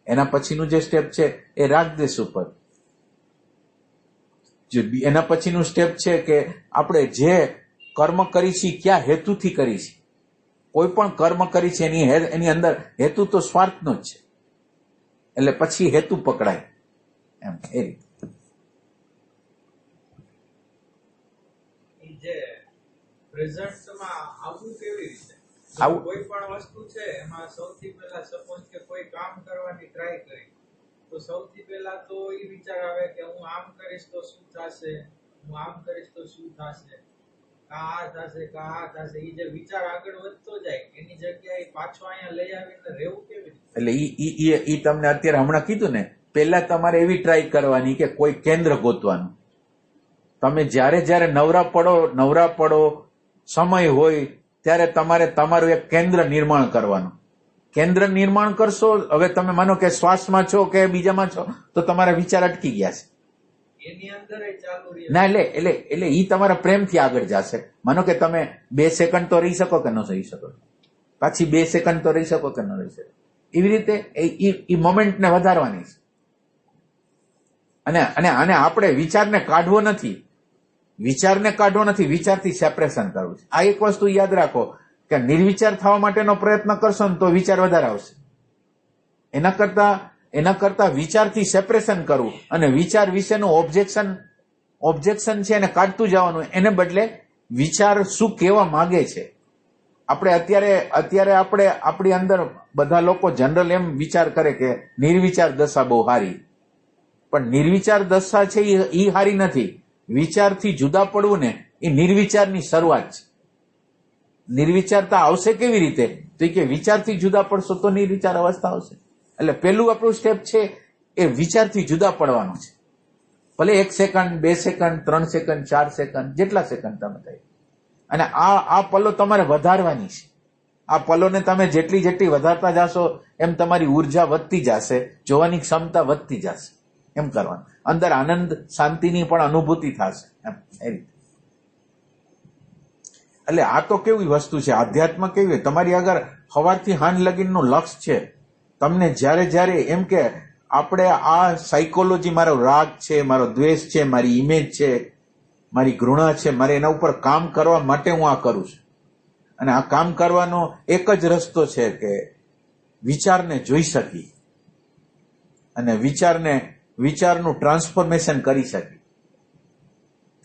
[SPEAKER 1] એના પછીનું જે સ્ટેપ છે એ રાગદ્વેષ ઉપર. એના પછીનું સ્ટેપ છે કે આપણે જે કર્મ કરી છીએ ક્યાં હેતુથી કરી છીએ. કોઈ પણ કર્મ કરી છે એની અંદર હેતુ તો સ્વાર્થનો જ છે, એટલે પછી હેતુ પકડાય એમ. એ રીતે
[SPEAKER 2] જે પ્રેઝન્ટમાં આવવું કેવી રીતે?
[SPEAKER 1] આવું
[SPEAKER 2] કોઈ પણ વસ્તુ છે એમાં સૌથી પહેલા સપોઝ કે કોઈ કામ કરવાની ટ્રાય કરી તો સૌથી પહેલા તો એ વિચાર આવે કે હું આમ કરીશ તો શું થશે, હું આમ કરીશ તો શું થશે, આ થશે કા આ થશે. એ જે વિચાર આગળ વધતો જાય એની જગ્યાએ પાછો અહીંયા લઈ આવીને રહેવું કેવી રીતે?
[SPEAKER 1] એટલે ઈ તમને અત્યારે હમણાં કીધું ને, પહેલા તમારે એવી ટ્રાય કરવાની કે કોઈ કેન્દ્ર ગોતવાનું. તમે જ્યારે નવરા પડો સમય હોય ત્યારે તમારે તમારું એક કેન્દ્ર નિર્માણ કરવાનું. કેન્દ્ર નિર્માણ કરશો, હવે તમે માનો કે શ્વાસમાં છો કે બીજામાં છો તો તમારા વિચાર અટકી ગયા છે
[SPEAKER 2] એની અંદર ચાલુ રહે
[SPEAKER 1] ના, એટલે ઈ તમારા પ્રેમથી આગળ જશે. માનો કે તમે 2 સેકન્ડ તો રહી શકો કે ન રહી શકો, પાછી 2 સેકન્ડ તો રહી શકો કે ન રહી શકો. એવી રીતે એ મોમેન્ટને વધારવાની છે. અને આપણે વિચારને કાઢવો નથી, વિચારથી સેપરેશન કરવું છે. આ એક વસ્તુ યાદ રાખો કે નિર્વિચાર થવા માટેનો પ્રયત્ન કરશો ને તો વિચાર વધારે આવશે. એના કરતા વિચારથી સેપરેશન કરવું અને વિચાર વિશેનું ઓબ્જેક્શન છે એને કાઢતું જવાનું. એને બદલે વિચાર શું કહેવા માંગે છે. આપણે અત્યારે આપણે આપણી અંદર બધા લોકો જનરલ એમ વિચાર કરે કે નિર્વિચાર દશા બહુ હારી, પણ નિર્વિચાર દશા છે એ હારી નથી. વિચારથી જુદા પડવું ને એ નિર્વિચારની શરૂઆત છે. નિર્વિચારતા આવશે કેવી રીતે? તો કે વિચારથી જુદા પડશો તો નિર્વિચાર અવસ્થા આવશે. એટલે પેલું આપણું સ્ટેપ છે એ વિચારથી જુદા પડવાનું છે. ભલે 1 સેકન્ડ, 2 સેકન્ડ, 3 સેકન્ડ, 4 સેકન્ડ, જેટલા સેકન્ડ તમે થાય. અને આ પલો તમારે વધારવાની છે. આ પલોને તમે જેટલી વધારતા જશો એમ તમારી ઉર્જા વધતી જશે, જોવાની ક્ષમતા વધતી જશે. એમ કરવાનું. અંદર આનંદ શાંતિની પણ અનુભૂતિ થશે એમ. એ રીતે એટલે આ તો કેવી વસ્તુ છે, આધ્યાત્મ કેવી. તમારી આગળ સવારથી હાંજ લગીનનું લક્ષ્ય છે. તમને જ્યારે એમ કે આપણે આ સાયકોલોજી, મારો રાગ છે, મારો દ્વેષ છે, મારી ઇમેજ છે, મારી ઘૃણા છે, મારે એના ઉપર કામ કરવા માટે હું આ કરું છું. અને આ કામ કરવાનો એક જ રસ્તો છે કે વિચારને જોઈ શકી અને વિચારનું ટ્રાન્સફોર્મેશન કરી શકી.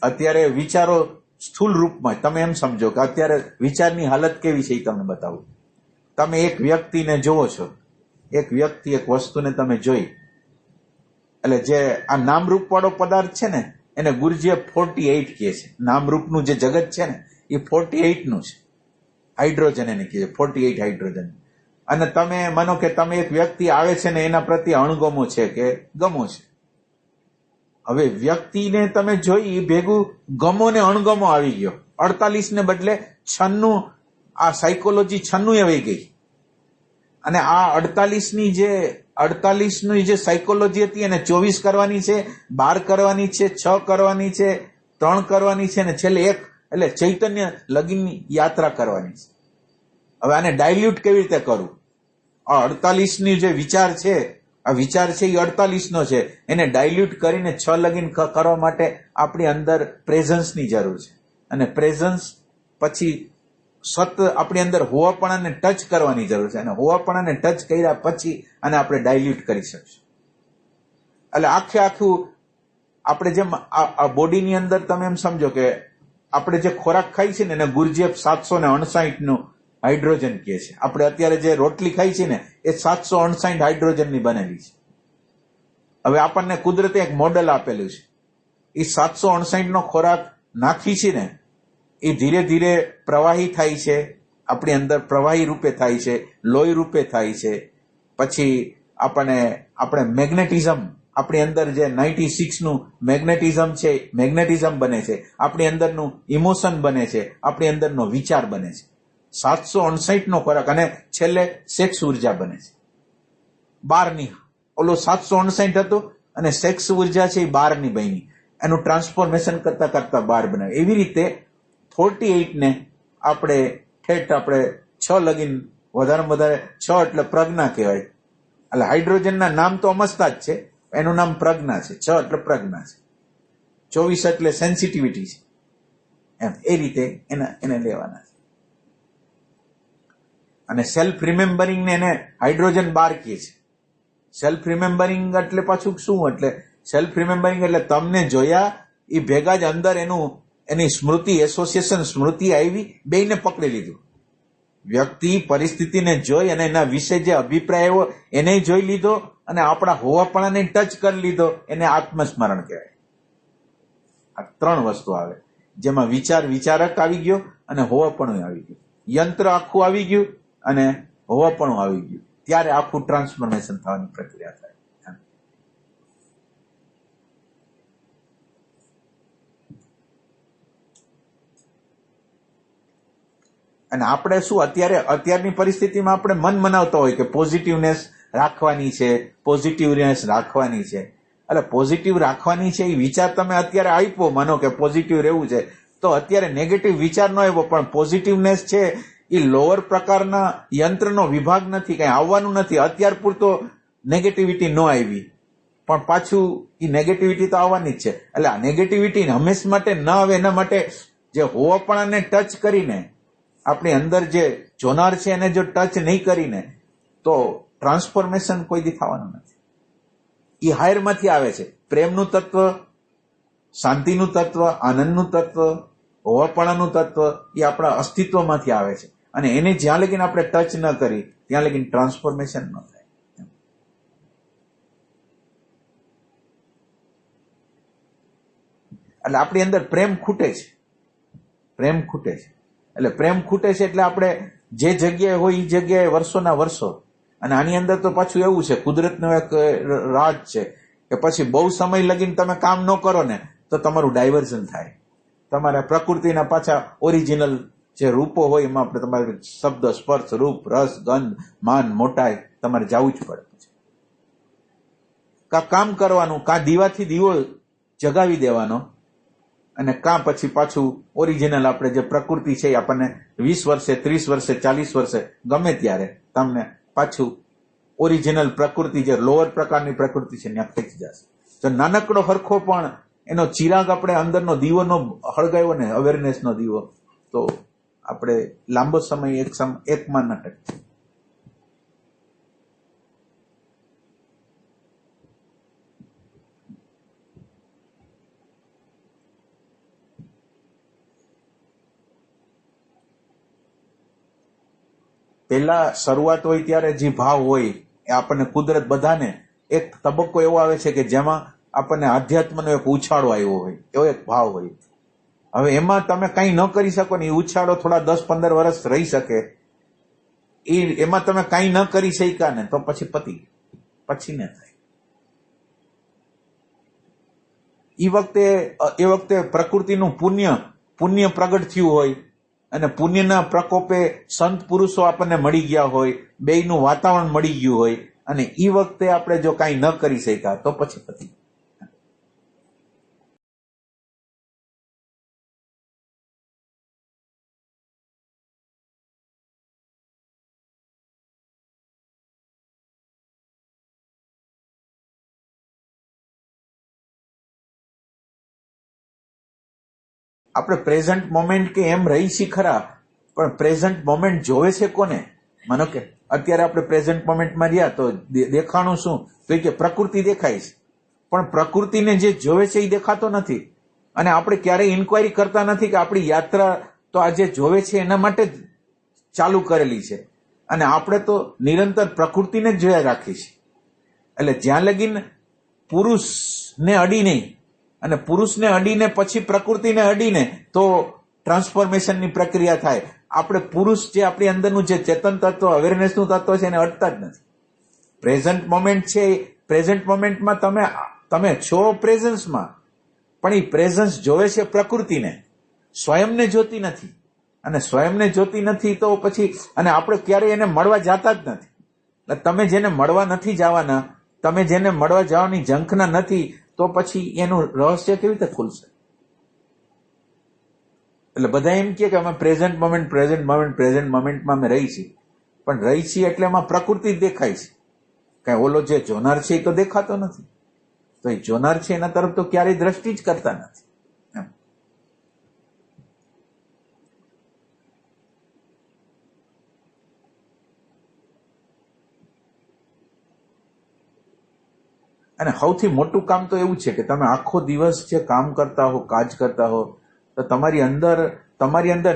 [SPEAKER 1] અત્યારે વિચારો સ્થૂલ રૂપમાં, તમે એમ સમજો કે અત્યારે વિચારની હાલત કેવી છે એ તમને બતાવું. તમે એક વ્યક્તિને જોવો છો, એક વસ્તુને તમે જોઈ, એટલે જે આ નામરૂપ વાળો પદાર્થ છે ને એને ગુરુજીએ 48 કહે છે. નામરૂપનું જે જગત છે ને એ 48 નું છે. હાઇડ્રોજન એને કહે છે, 48 હાઇડ્રોજન. અને તમે માનો કે તમે એક વ્યક્તિ આવે છે ને એના પ્રત્યે અણગમો છે કે ગમો છે. હવે વ્યક્તિને તમે જોઈ ભેગું ગમો ને અણગમો આવી ગયો. 48 ને બદલે 96, આ સાયકોલોજી 96 આવી ગઈ. અને આ 48 ની જે સાયકોલોજી હતી એને 24 કરવાની છે, 12 કરવાની છે, 6 કરવાની છે, 3 કરવાની છે, અને છેલ્લે 1 એટલે ચૈતન્ય લગીનની યાત્રા કરવાની છે. હવે આને ડાયલ્યુટ કેવી રીતે કરવું? આ 48 ની જે વિચાર છે, આ વિચાર છે એ 48 નો છે. એને ડાયલ્યુટ કરીને 6 લગીન કરવા માટે આપણી અંદર પ્રેઝન્સની જરૂર છે. અને પ્રેઝન્સ પછી સત આપણી અંદર હોવાપણાને ટચ કરવાની જરૂર છે, અને હોવાપણાને ટચ કર્યા પછી આને આપણે ડાયલ્યુટ કરી શકીશું. એટલે આખું આપણે જેમ આ બોડીની અંદર તમે એમ સમજો કે આપણે જે ખોરાક ખાઈ છે ને એને ગુરજેફ 759 નું હાઇડ્રોજન કહે છે. આપણે અત્યારે જે રોટલી ખાઈ છે ને એ 759 હાઇડ્રોજનની બનેલી છે. હવે આપણને કુદરતે એક મોડેલ આપેલું છે. એ 759 નો ખોરાક નાખી છે ને એ ધીરે ધીરે પ્રવાહી થાય છે, આપણી અંદર પ્રવાહી રૂપે થાય છે, લોહી રૂપે થાય છે. પછી આપણે મેગ્નેટિઝમ, આપણી અંદર જે 96 નું મેગ્નેટિઝમ છે, મેગ્નેટિઝમ બને છે. આપણી અંદરનું ઇમોશન બને છે, આપણી અંદરનો વિચાર બને છે. 759 નો ખોરાક, અને છેલ્લે સેક્સ ઉર્જા બને છે 12ની. ઓલો 759 હતો અને સેક્સ ઉર્જા છે એ 12ની બની, એનું ટ્રાન્સફોર્મેશન કરતા કરતા 12 બનાવે. એવી રીતે 48 ને આપણે ઠેઠ આપણે 6 લગીન, વધારેમાં વધારે 6 એટલે પ્રજ્ઞા કહેવાય. એટલે હાઇડ્રોજનના નામ તો અમસ્તા જ છે, એનું નામ પ્રજ્ઞા છે. 6 એટલે પ્રજ્ઞા છે, 24 એટલે સેન્સિટિવિટી છે. એમ એ રીતે એને લેવાના છે. અને સેલ્ફ રિમેમ્બરિંગ ને એને હાઇડ્રોજન 12 કહે છે. સેલ્ફ રિમેમ્બરિંગ એટલે પાછું શું? એટલે સેલ્ફ રિમેમ્બરિંગ એટલે તમને જોયા એ ભેગા જ અંદર એની સ્મૃતિ, એસોસિએશન સ્મૃતિ આવી, બેયને પકડી લીધું. વ્યક્તિ પરિસ્થિતિને જોઈ અને એના વિશે જે અભિપ્રાય આવ્યો એને જોઈ લીધો, અને આપણા હોવાપણાને ટચ કરી લીધો, એને આત્મસ્મરણ કહેવાય. આ 3 વસ્તુ આવે, જેમાં વિચારક આવી ગયો અને હોવાપણું આવી ગયું, યંત્ર આખું આવી ગયું અને હોવાપણું આવી ગયું. ત્યારે આખું ટ્રાન્સફોર્મેશન થવાની પ્રક્રિયા થાય. અને આપણે શું અત્યારની પરિસ્થિતિમાં આપણે મન મનાવતા હોય કે પોઝિટિવનેસ રાખવાની છે, પોઝિટિવનેસ રાખવાની છે. એટલે પોઝિટિવ રાખવાની છે એ વિચાર તમે અત્યારે આપ્યો, માનો કે પોઝિટિવ રહેવું છે, તો અત્યારે નેગેટિવ વિચાર ન આવ્યો, પણ પોઝિટિવનેસ છે એ લોઅર પ્રકારના યંત્રનો વિભાગ નથી, કઈ આવવાનું નથી. અત્યાર પૂરતો નેગેટિવિટી ન આવી, પણ પાછું એ નેગેટિવિટી તો આવવાની જ છે. એટલે આ નેગેટિવિટી હંમેશ માટે ન આવે એના માટે જે હોવાપણાને ટચ કરીને, આપણી અંદર જે જોનાર છે એને જો ટચ નહીં કરીને, તો ટ્રાન્સફોર્મેશન કોઈ દી થવાનું નથી. એ હાયરમાંથી આવે છે. પ્રેમનું તત્વ, શાંતિનું તત્વ, આનંદનું તત્વ, હોવાપણાનું તત્વ એ આપણા અસ્તિત્વમાંથી આવે છે. અને એને જ્યાં લગીને આપણે ટચ ન કરી ત્યાં લગીને ટ્રાન્સફોર્મેશન ન થાય. એટલે આપણી અંદર પ્રેમ ખૂટે છે, પ્રેમ ખૂટે છે. એટલે પ્રેમ ખૂટે છે એટલે આપણે જે જગ્યાએ હોય એ જગ્યાએ વર્ષોના વર્ષો. અને આની અંદર તો પાછું એવું છે, કુદરતનો એક રાજ છે કે પછી બહુ સમય લગીને તમે કામ ન કરો ને તો તમારું ડાયવર્ઝન થાય. તમારા પ્રકૃતિના પાછા ઓરિજિનલ જે રૂપો હોય એમાં આપણે તમારે શબ્દ, સ્પર્શ, રૂપ, રસ, ગંધ, માન, મોટાઈ તમારે જવું જ પડે. કા કામ કરવાનું, કા દીવાથી દીવો જગાવી દેવાનો, અને કાં પછી પાછું ઓરિજિનલ આપણે જે પ્રકૃતિ છે એ આપણને 20 વર્ષે, 30 વર્ષે, 40 વર્ષે ગમે ત્યારે તમને પાછું ઓરિજિનલ પ્રકૃતિ, જે લોઅર પ્રકારની પ્રકૃતિ છે ત્યાં ખેંચી જશે. તો નાનકડો હરખો પણ એનો ચિરાગ આપણે અંદરનો દીવોનો હળગાવ્યો ને, અવેરનેસનો દીવો, તો આપણે લાંબો સમય એકમાં ન ટકે. પહેલા શરૂઆત હોય ત્યારે જે ભાવ હોય એ આપણને કુદરત બધાને એક તબક્કો એવો આવે છે કે જેમાં આપણને આધ્યાત્મનો એક ઉછાળો આવ્યો હોય, એવો એક ભાવ હોય. હવે એમાં તમે કંઈ ન કરી શકો ને, એ ઉછાળો થોડા 10-15 વર્ષ રહી શકે, એમાં તમે કંઈ ન કરી શક્યા ને તો પછી પછી ને થાય. એ વખતે પ્રકૃતિનું પુણ્ય પ્રગટ થયું હોય અને પુણ્યના પ્રકોપે સંત પુરુષો આપણને મળી ગયા હોય, બેયનું વાતાવરણ મળી ગયું હોય, અને એ વખતે આપણે જો કાંઈ ન કરી શક્યા તો પછી આપણે પ્રેઝન્ટ મોમેન્ટ કે એમ રહી છીએ ખરા, પણ પ્રેઝન્ટ મોમેન્ટ જોવે છે કોને? માનો કે અત્યારે આપણે પ્રેઝન્ટ મોમેન્ટમાં રહ્યા તો દેખાણું શું? તો કે પ્રકૃતિ દેખાય છે, પણ પ્રકૃતિને જે જોવે છે એ દેખાતો નથી. અને આપણે ક્યારેય ઇન્ક્વાયરી કરતા નથી કે આપણી યાત્રા તો આ જે જોવે છે એના માટે જ ચાલુ કરેલી છે, અને આપણે તો નિરંતર પ્રકૃતિને જ જોયા રાખી છે. એટલે જ્યાં લગીન પુરુષને અડી નહીં અને પુરુષને અડીને પછી પ્રકૃતિને અડીને તો ટ્રાન્સફોર્મેશનની પ્રક્રિયા થાય. આપણે પુરુષ જે આપણી અંદરનું જે ચેતન તત્વ, અવેરનેસનું તત્વ છે એને અડતા જ નથી. પ્રેઝન્ટ મોમેન્ટ છે, પ્રેઝન્ટ મોમેન્ટમાં તમે છો પ્રેઝન્સમાં, પણ એ પ્રેઝન્સ જોવે છે પ્રકૃતિને, સ્વયંને જોતી નથી. અને સ્વયંને જોતી નથી તો પછી, અને આપણે ક્યારેય એને મળવા જતા જ નથી. એટલે તમે જેને મળવા નથી જવાના, તમે જેને મળવા જવાની ઝંખના નથી, તો પછી એનું રહસ્ય કેવી રીતે ખુલશે? એટલે બધા એમ કે અમે પ્રેઝન્ટ મોમેન્ટમાં અમે રહી છીએ, પણ રહી છીએ એટલે એમાં પ્રકૃતિ જ દેખાય છે. કઈ ઓલો જે જોનાર છે એ તો દેખાતો નથી. તો એ જોનાર છે એના તરફ તો ક્યારેય દ્રષ્ટિ જ કરતા નથી. અને સૌથી મોટું કામ તો એવું છે કે તમે આખો દિવસ જે કામ કરતા હો, કાજ કરતા હો, તો તમારી અંદર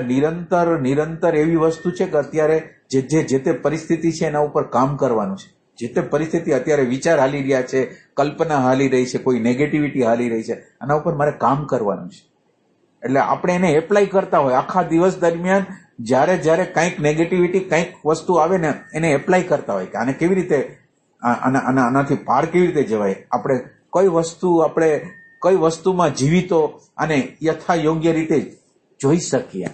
[SPEAKER 1] નિરંતર એવી વસ્તુ છે કે અત્યારે જે તે પરિસ્થિતિ છે એના ઉપર કામ કરવાનું છે. જે તે પરિસ્થિતિ અત્યારે વિચાર હાલી રહ્યા છે, કલ્પના હાલી રહી છે, કોઈ નેગેટિવિટી હાલી રહી છે, આના ઉપર મારે કામ કરવાનું છે. એટલે આપણે એને એપ્લાય કરતા હોય આખા દિવસ દરમિયાન, જ્યારે કંઈક નેગેટિવિટી, કંઈક વસ્તુ આવે ને એને એપ્લાય કરતા હોય કે આને કેવી રીતે, આનાથી પાર કેવી રીતે જવાય, આપણે કઈ વસ્તુમાં જીવિતો અને યથા યોગ્ય રીતે જોઈ શકીએ,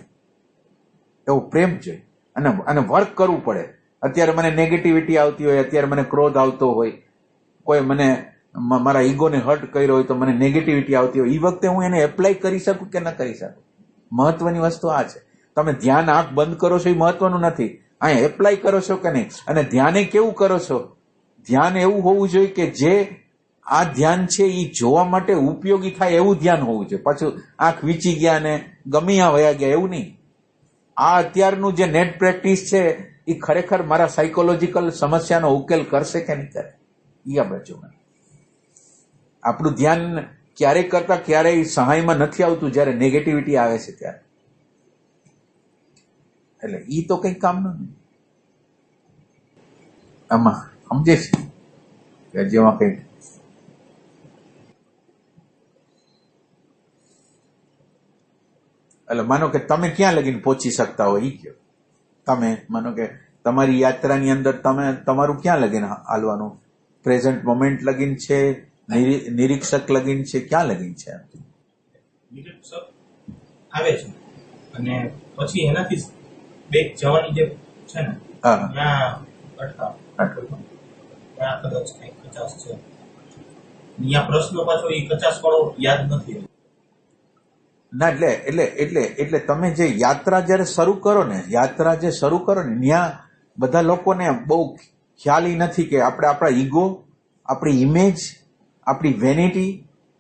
[SPEAKER 1] એવો પ્રેમ જોઈએ. અને વર્ક કરવું પડે. અત્યારે મને નેગેટિવિટી આવતી હોય, અત્યારે મને ક્રોધ આવતો હોય, કોઈ મને મારા ઈગોને હર્ટ કર્યો હોય, તો મને નેગેટિવિટી આવતી હોય, એ વખતે હું એને એપ્લાય કરી શકું કે ન કરી શકું? મહત્વની વસ્તુ આ છે. તમે ધ્યાન આંખ બંધ કરો છો એ મહત્વનું નથી, અહીંયા એપ્લાય કરો છો કે નહીં. અને ધ્યાને કેવું કરો છો? ધ્યાન એવું હોવું જોઈએ કે જે આ ધ્યાન છે એ જોવા માટે ઉપયોગી થાય એવું ધ્યાન હોવું જોઈએ. પાછું આંખ વીચી ગયા ને ગમ્યા વયા ગયા એવું નહીં. આ અત્યારનું જે નેટ પ્રેક્ટિસ છે એ ખરેખર મારા સાયકોલોજીકલ સમસ્યાનો ઉકેલ કરશે કે નહીં કરે, એ આપણે જોવાનું. આપણું ધ્યાન ક્યારેય કરતા ક્યારેય સહાયમાં નથી આવતું જ્યારે નેગેટિવિટી આવે છે ત્યારે. એટલે એ તો કંઈ કામનું નહીં. આમાં સમજે છે કે જેમાં કંઈક એટલે માનો કે તમે ક્યાં લગીને પહોંચી શકતા હોય એ કહો. તમે માનો કે તમારી યાત્રાની અંદર તમારું ક્યાં લગીને હાલવાનું? પ્રેઝન્ટ મોમેન્ટ લગીન છે, નિરીક્ષક લગીન છે, ક્યાં લગીન છે?
[SPEAKER 3] નિરીક્ષક આવે છે અને પછી એનાથી બેક જવાની જે છે ને ત્યાં અટકાવ, ત્યાં કદાચ કંઈક 50 છે. અહીંયા પ્રશ્નો પાછો એ 50 વાળો યાદ નથી.
[SPEAKER 1] ના એટલે તમે જે યાત્રા જયારે શરૂ કરો ને ત્યાં બધા લોકોને બહુ ખ્યાલ નથી કે આપણે આપણા ઈગો, આપણી ઇમેજ, આપણી વેનિટી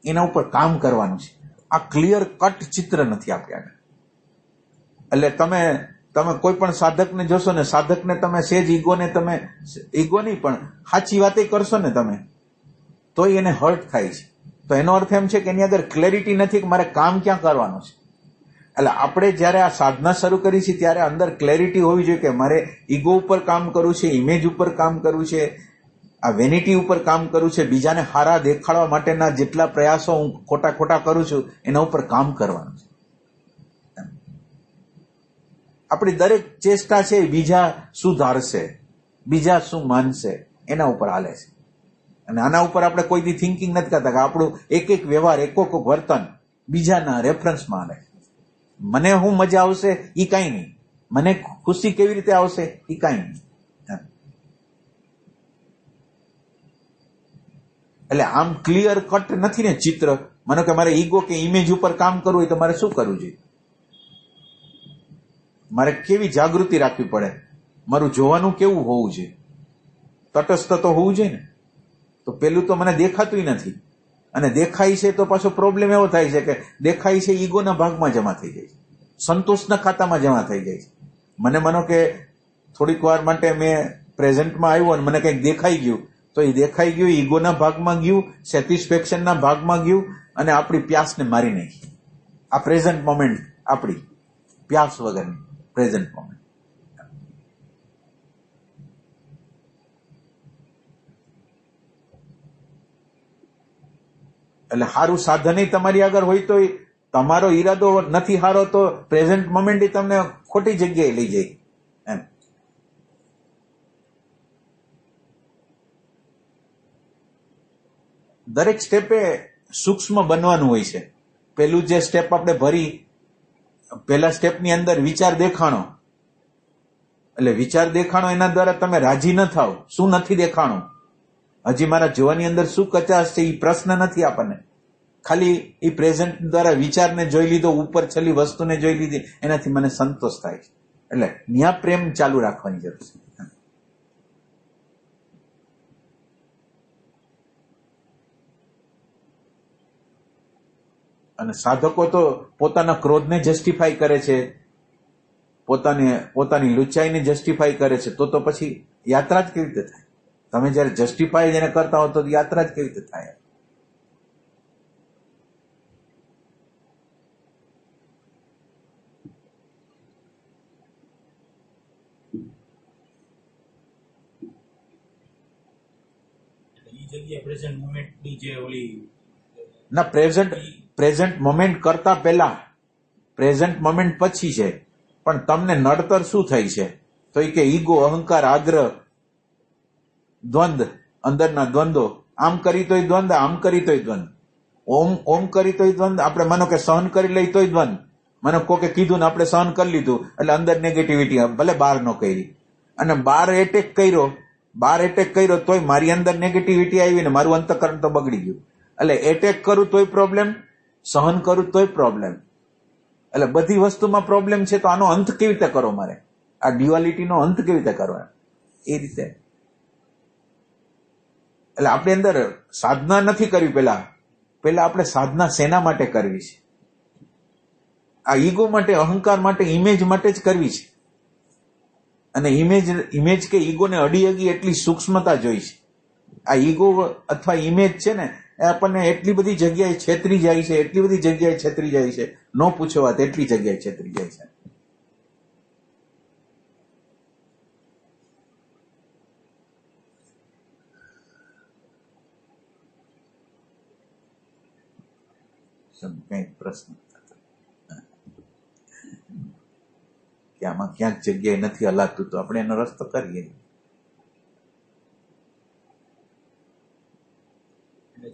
[SPEAKER 1] એના ઉપર કામ કરવાનું છે. આ ક્લિયર કટ ચિત્ર નથી આપણે આગળ. એટલે તમે કોઈ પણ સાધકને જોશો ને, સાધકને તમે સેજ ઈગો નહીં પણ સાચી વાતે કરશો ને તમે, તો એને હર્ટ થાય છે. તો એનો અર્થ એમ છે કે એની આગળ ક્લેરિટી નથી કે મારે કામ ક્યાં કરવાનું છે. એટલે આપણે જયારે આ સાધના શરૂ કરી છે ત્યારે અંદર ક્લેરિટી હોવી જોઈએ કે મારે ઈગો ઉપર કામ કરવું છે, ઇમેજ ઉપર કામ કરવું છે, આ વેનિટી ઉપર કામ કરવું છે, બીજાને હારા દેખાડવા માટેના જેટલા પ્રયાસો હું ખોટા કરું છું એના ઉપર કામ કરવાનું છે. આપણી દરેક ચેષ્ટા છે બીજા શું ધારશે, બીજા શું માનશે એના ઉપર હાલે છે. અને આના ઉપર આપણે કોઈથી થિંકિંગ નથી કરતા કે આપણું એક વ્યવહાર, એક વર્તન બીજાના રેફરન્સમાં હાલે. મને શું મજા આવશે એ કાંઈ નહીં, મને ખુશી કેવી રીતે આવશે એ કાંઈ નહીં. એટલે આમ ક્લિયર કટ નથી ને ચિત્ર. માનો કે મારે ઈગો કે ઇમેજ ઉપર કામ કરવું હોય તો મારે શું કરવું જોઈએ? મારે કેવી જાગૃતિ રાખવી પડે? મારું જોવાનું કેવું હોવું જોઈએ? તટસ્થ તો હોવું જોઈએ ને. તો પેલું તો મને દેખાતું નથી, અને દેખાય છે તો પાછો પ્રોબ્લેમ એવો થાય છે કે દેખાય છે ઈગોના ભાગમાં જમા થઈ જાય છે, સંતોષના ખાતામાં જમા થઈ જાય છે. મને માનો કે થોડીક વાર માટે મેં પ્રેઝન્ટમાં આવ્યો અને મને કંઈક દેખાઈ ગયું, તો એ દેખાઈ ગયું ઈગોના ભાગમાં ગયું, સેટિસ્ફેક્શનના ભાગમાં ગયું અને આપણી પ્યાસને મારી નાખી. આ પ્રેઝન્ટ મોમેન્ટ, આપણી પ્યાસ વગરની પ્રેઝન્ટ મોમેન્ટ. એટલે સારું સાધન તમારી આગળ હોય તો તમારો ઈરાદો નથી સારો તો પ્રેઝન્ટ મોમેન્ટ તમને ખોટી જગ્યાએ લઈ જાય એમ. દરેક સ્ટેપે સૂક્ષ્મ બનવાનું હોય છે. પેલું જે સ્ટેપ આપણે ભરી, પેલા સ્ટેપની અંદર વિચાર દેખાણો, એટલે વિચાર દેખાણો એના દ્વારા તમે રાજી ન થાવ. શું નથી દેખાણું? હજી મારા જોવાની અંદર શું કચાશ છે એ પ્રશ્ન નથી આપણને. ખાલી એ પ્રેઝન્ટ દ્વારા વિચારને જોઈ લીધો, ઉપર છેલ્લી વસ્તુને જોઈ લીધી, એનાથી મને સંતોષ થાય છે. એટલે ન્યા પ્રેમ ચાલુ રાખવાની જરૂર છે. અને સાધકો તો પોતાના ક્રોધને જસ્ટિફાઈ કરે છે, પોતાની લુચ્ચાઈને જસ્ટિફાઈ કરે છે, તો પછી યાત્રા જ કેવી રીતે થાય? તમે જયારે જસ્ટિફાઈ જેને કરતા હો તો યાત્રા જ કેવી રીતે થાય?
[SPEAKER 3] પ્રેઝન્ટ મોમેન્ટની જે ઓલી
[SPEAKER 1] ના, પ્રેઝન્ટ મોમેન્ટ કરતા પહેલા, પ્રેઝન્ટ મોમેન્ટ પછી છે. પણ તમને નડતર શું થઈ છે? તો એ કે ઈગો, અહંકાર, આગ્રહ, દ્વંદ, અંદરના દ્વંદો. આમ કરી તોય દ્વંદ, આમ કરી તોય દ્વંદ, ઓમ કરી તોય દ્વંદ. આપણે માનો કે સહન કરી લઈ તોય દ્વંદ. મને કોકે કીધું ને આપણે સહન કરી લીધું એટલે અંદર નેગેટિવિટી, ભલે બહાર ન કરી, અને બહાર એટેક કર્યો તોય મારી અંદર નેગેટિવિટી આવી ને મારું અંતઃકરણ તો બગડી ગયું. એટલે એટેક કરું તોય પ્રોબ્લેમ, સહન કરું તોય પ્રોબ્લેમ. એટલે બધી વસ્તુમાં પ્રોબ્લેમ છે. તો આનો અંત કેવી રીતે કરો? મારે આ ડ્યુઆલિટીનો અંત કેવી રીતે કરો? એ રીતે. એટલે આપણી અંદર સાધના નથી કરવી. પેલા આપણે સાધના શેના માટે કરવી છે? આ ઈગો માટે, અહંકાર માટે, ઇમેજ માટે જ કરવી છે. અને ઇમેજ કે ઈગોને અડી અગી એટલી સૂક્ષ્મતા જોઈ છે. આ ઈગો અથવા ઇમેજ છે ને, એ આપણને એટલી બધી જગ્યાએ છેતરી જાય છે, એટલી બધી જગ્યાએ છેતરી જાય છે, ન પૂછો વાત, એટલી જગ્યાએ છેતરી જાય છે. કઈ પ્રશ્ન કે આમાં ક્યાંક જગ્યાએ નથી હલાતું તો આપણે એનો રસ્તો કરીએ.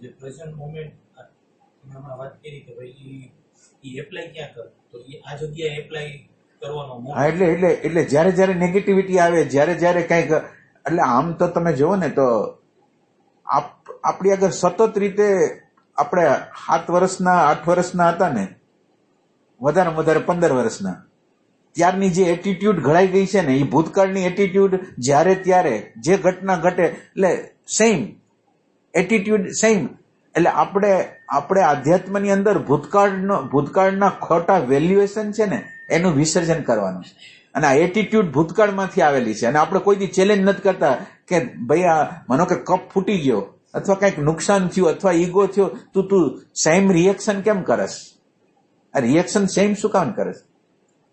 [SPEAKER 3] જે પ્રેઝન્ટ મોમેન્ટ હમણાં વાત કરી કે ભાઈ ઈ એપ્લાય ક્યાં કરે, તો એ આ જગ્યાએ એપ્લાય કરવાનો મોકો.
[SPEAKER 1] હા, એટલે જ્યારે નેગેટિવિટી આવે, જ્યારે કંઈક, એટલે આમ તો તમે જુઓ ને તો આપણી આગળ સતત રીતે, આપણે 7 વર્ષના 8 વર્ષના હતા ને, વધારે 15 વર્ષના, ત્યારની જે એટીટ્યુડ ઘડાઈ ગઈ છે ને, એ ભૂતકાળની એટીટ્યુડ જ્યારે ત્યારે જે ઘટના ઘટે એટલે સેમ એટીટ્યુડ, સેમ. એટલે આપણે આધ્યાત્મની અંદર ભૂતકાળના ખોટા વેલ્યુએશન છે ને, એનું વિસર્જન કરવાનું છે. અને આ એટીટ્યુડ ભૂતકાળમાંથી આવેલી છે. અને આપણે કોઈ દી ચેલેન્જ નથી કરતા કે ભાઈ આ માનો કે કપ ફૂટી ગયો અથવા કંઈક નુકસાન થયું અથવા ઈગો થયો, તું સેમ રિએક્શન કેમ કરસ? આ રિએક્શન સેમ શું કામ કરસ?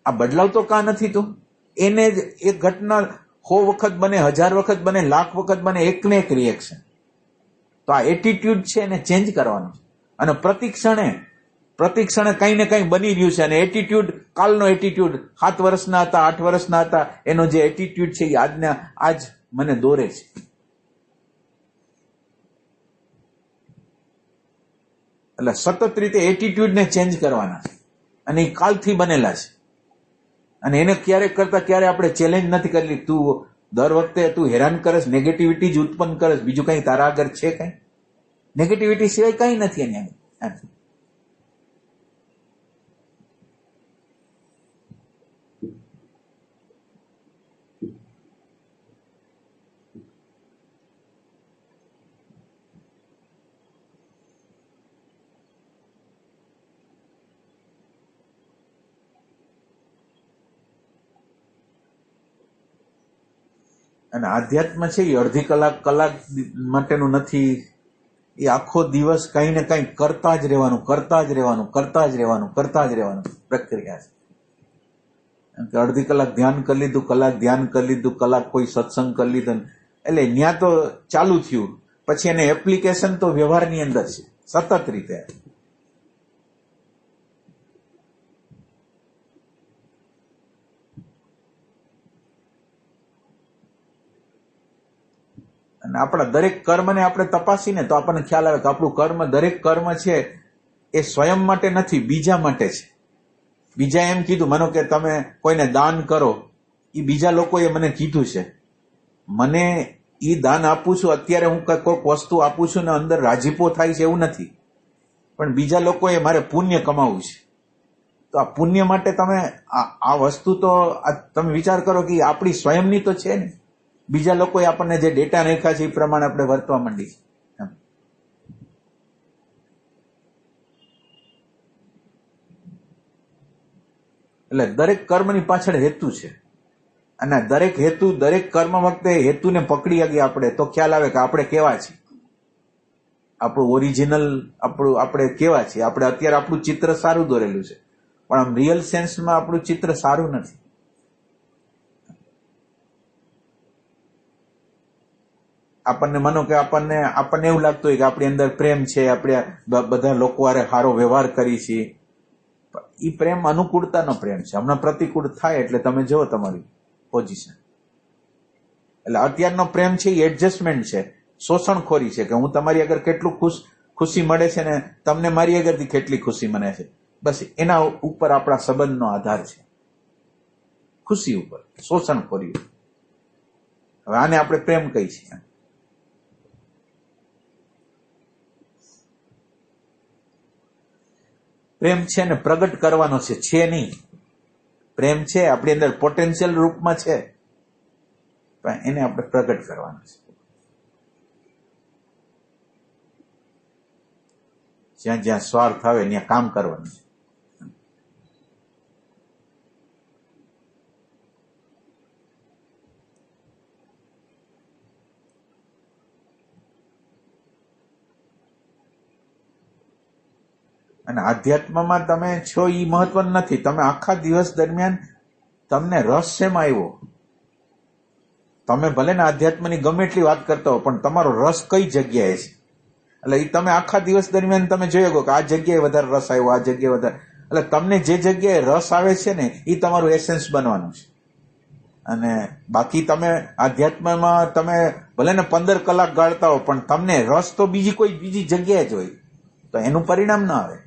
[SPEAKER 1] આ બદલાવ તો કાં નથી તું? એને જ એક ઘટના 100 વખત બને, 1000 વખત બને, 1,00,000 વખત બને, એકને એક રિએક્શન. તો આ એટીટ્યુડ છે એને ચેન્જ કરવાનું છે. અને પ્રતિક્ષણે કંઈ ને કંઈ બની રહ્યું છે. અને એટીટ્યુડ, કાલનો એટીટ્યુડ, 7 વર્ષના હતા, 8 વર્ષના હતા, એનો જે એટીટ્યુડ છે એ આજ મને દોરે છે. એટલે સતત રીતે એટીટ્યુડને ચેન્જ કરવાના છે. અને એ કાલથી બનેલા છે. અને એને ક્યારેક કરતા ક્યારે આપણે ચેલેન્જ નથી કરેલી. તું દર વખતે તું હેરાન કરસ, નેગેટિવિટી જ ઉત્પન્ન કરસ, બીજું કઈ તારા આગળ છે? કઈ નેગેટિવિટી સિવાય કઈ નથી એની આગળ. અને આધ્યાત્મ છે એ અડધી કલાક માટેનું નથી. એ આખો દિવસ કંઈ ને કંઈ કરતા જ રહેવાનું પ્રક્રિયા છે. કે અડધી કલાક ધ્યાન કરી લીધું, કલાક ધ્યાન કરી લીધું, કલાક કોઈ સત્સંગ કરી લીધો, એટલે ત્યાં તો ચાલુ થયું. પછી એને એપ્લિકેશન તો વ્યવહારની અંદર છે સતત રીતે. અને આપણા દરેક કર્મને આપણે તપાસીને તો આપણને ખ્યાલ આવે કે આપણું કર્મ, દરેક કર્મ છે એ સ્વયં માટે નથી, બીજા માટે છે. બીજા એમ કીધું, માનો કે તમે કોઈને દાન કરો, એ બીજા લોકોએ મને કીધું છે, મને એ દાન આપું છું, અત્યારે હું કોઈક વસ્તુ આપું છું ને અંદર રાજીપો થાય છે એવું નથી, પણ બીજા લોકોએ મારે પુણ્ય કમાવું છે. તો આ પુણ્ય માટે તમે આ વસ્તુ તો તમે વિચાર કરો કે આપણી સ્વયંની તો છે ને. બીજા લોકોએ આપણને જે ડેટા નાખ્યા છે એ પ્રમાણે આપણે વર્તવા માંડી. એટલે દરેક કર્મની પાછળ હેતુ છે, અને દરેક કર્મ વખતે હેતુને પકડી ગયા આપણે તો ખ્યાલ આવે કે આપણે કેવા છીએ, આપણું ઓરિજિનલ આપણે કેવા છીએ. આપણે અત્યારે આપણું ચિત્ર સારું દોરેલું છે, પણ આમ રિયલ સેન્સમાં આપણું ચિત્ર સારું નથી. આપણને માનો કે આપણને એવું લાગતું હોય કે આપણી અંદર પ્રેમ છે, આપણે બધા લોકો હારે સારો વ્યવહાર કરી છીએ. એ પ્રેમ અનુકૂળતાનો પ્રેમ છે. હમણાં પ્રતિકૂળ થાય એટલે તમે જુઓ તમારી પોઝિશન. એટલે અત્યારનો પ્રેમ છે એ એડજસ્ટમેન્ટ છે, શોષણખોરી છે, કે હું તમારી આગળ કેટલું ખુશી મળે છે ને તમને મારી આગળથી કેટલી ખુશી મળે છે. બસ એના ઉપર આપણા સંબંધનો આધાર છે, ખુશી ઉપર, શોષણખોરી. હવે આને આપણે પ્રેમ કહી છીએ. પ્રેમ છે ને પ્રગટ કરવાનો છે નહીં. પ્રેમ છે આપણી અંદર પોટેન્શિયલ રૂપમાં છે, પણ એને આપણે પ્રગટ કરવાનો છે. જ્યાં જ્યાં સ્વાર્થ આવે ત્યાં કામ કરવાનું છે. અને આધ્યાત્મમાં તમે છો એ મહત્વનું નથી. તમે આખા દિવસ દરમિયાન તમને રસ શેમાં આવ્યો, તમે ભલે ને આધ્યાત્મની ગમે એટલી વાત કરતા હો, પણ તમારો રસ કઈ જગ્યાએ છે. એટલે એ તમે આખા દિવસ દરમિયાન તમે જોયો કે આ જગ્યાએ વધારે રસ આવ્યો, આ જગ્યાએ વધારે, એટલે તમને જે જગ્યાએ રસ આવે છે ને એ તમારું એસેન્સ બનવાનું છે. અને બાકી તમે આધ્યાત્મમાં તમે ભલે ને 15 કલાક ગાળતા હો, પણ તમને રસ તો બીજી જગ્યાએ જ હોય, તો એનું પરિણામ ના આવે.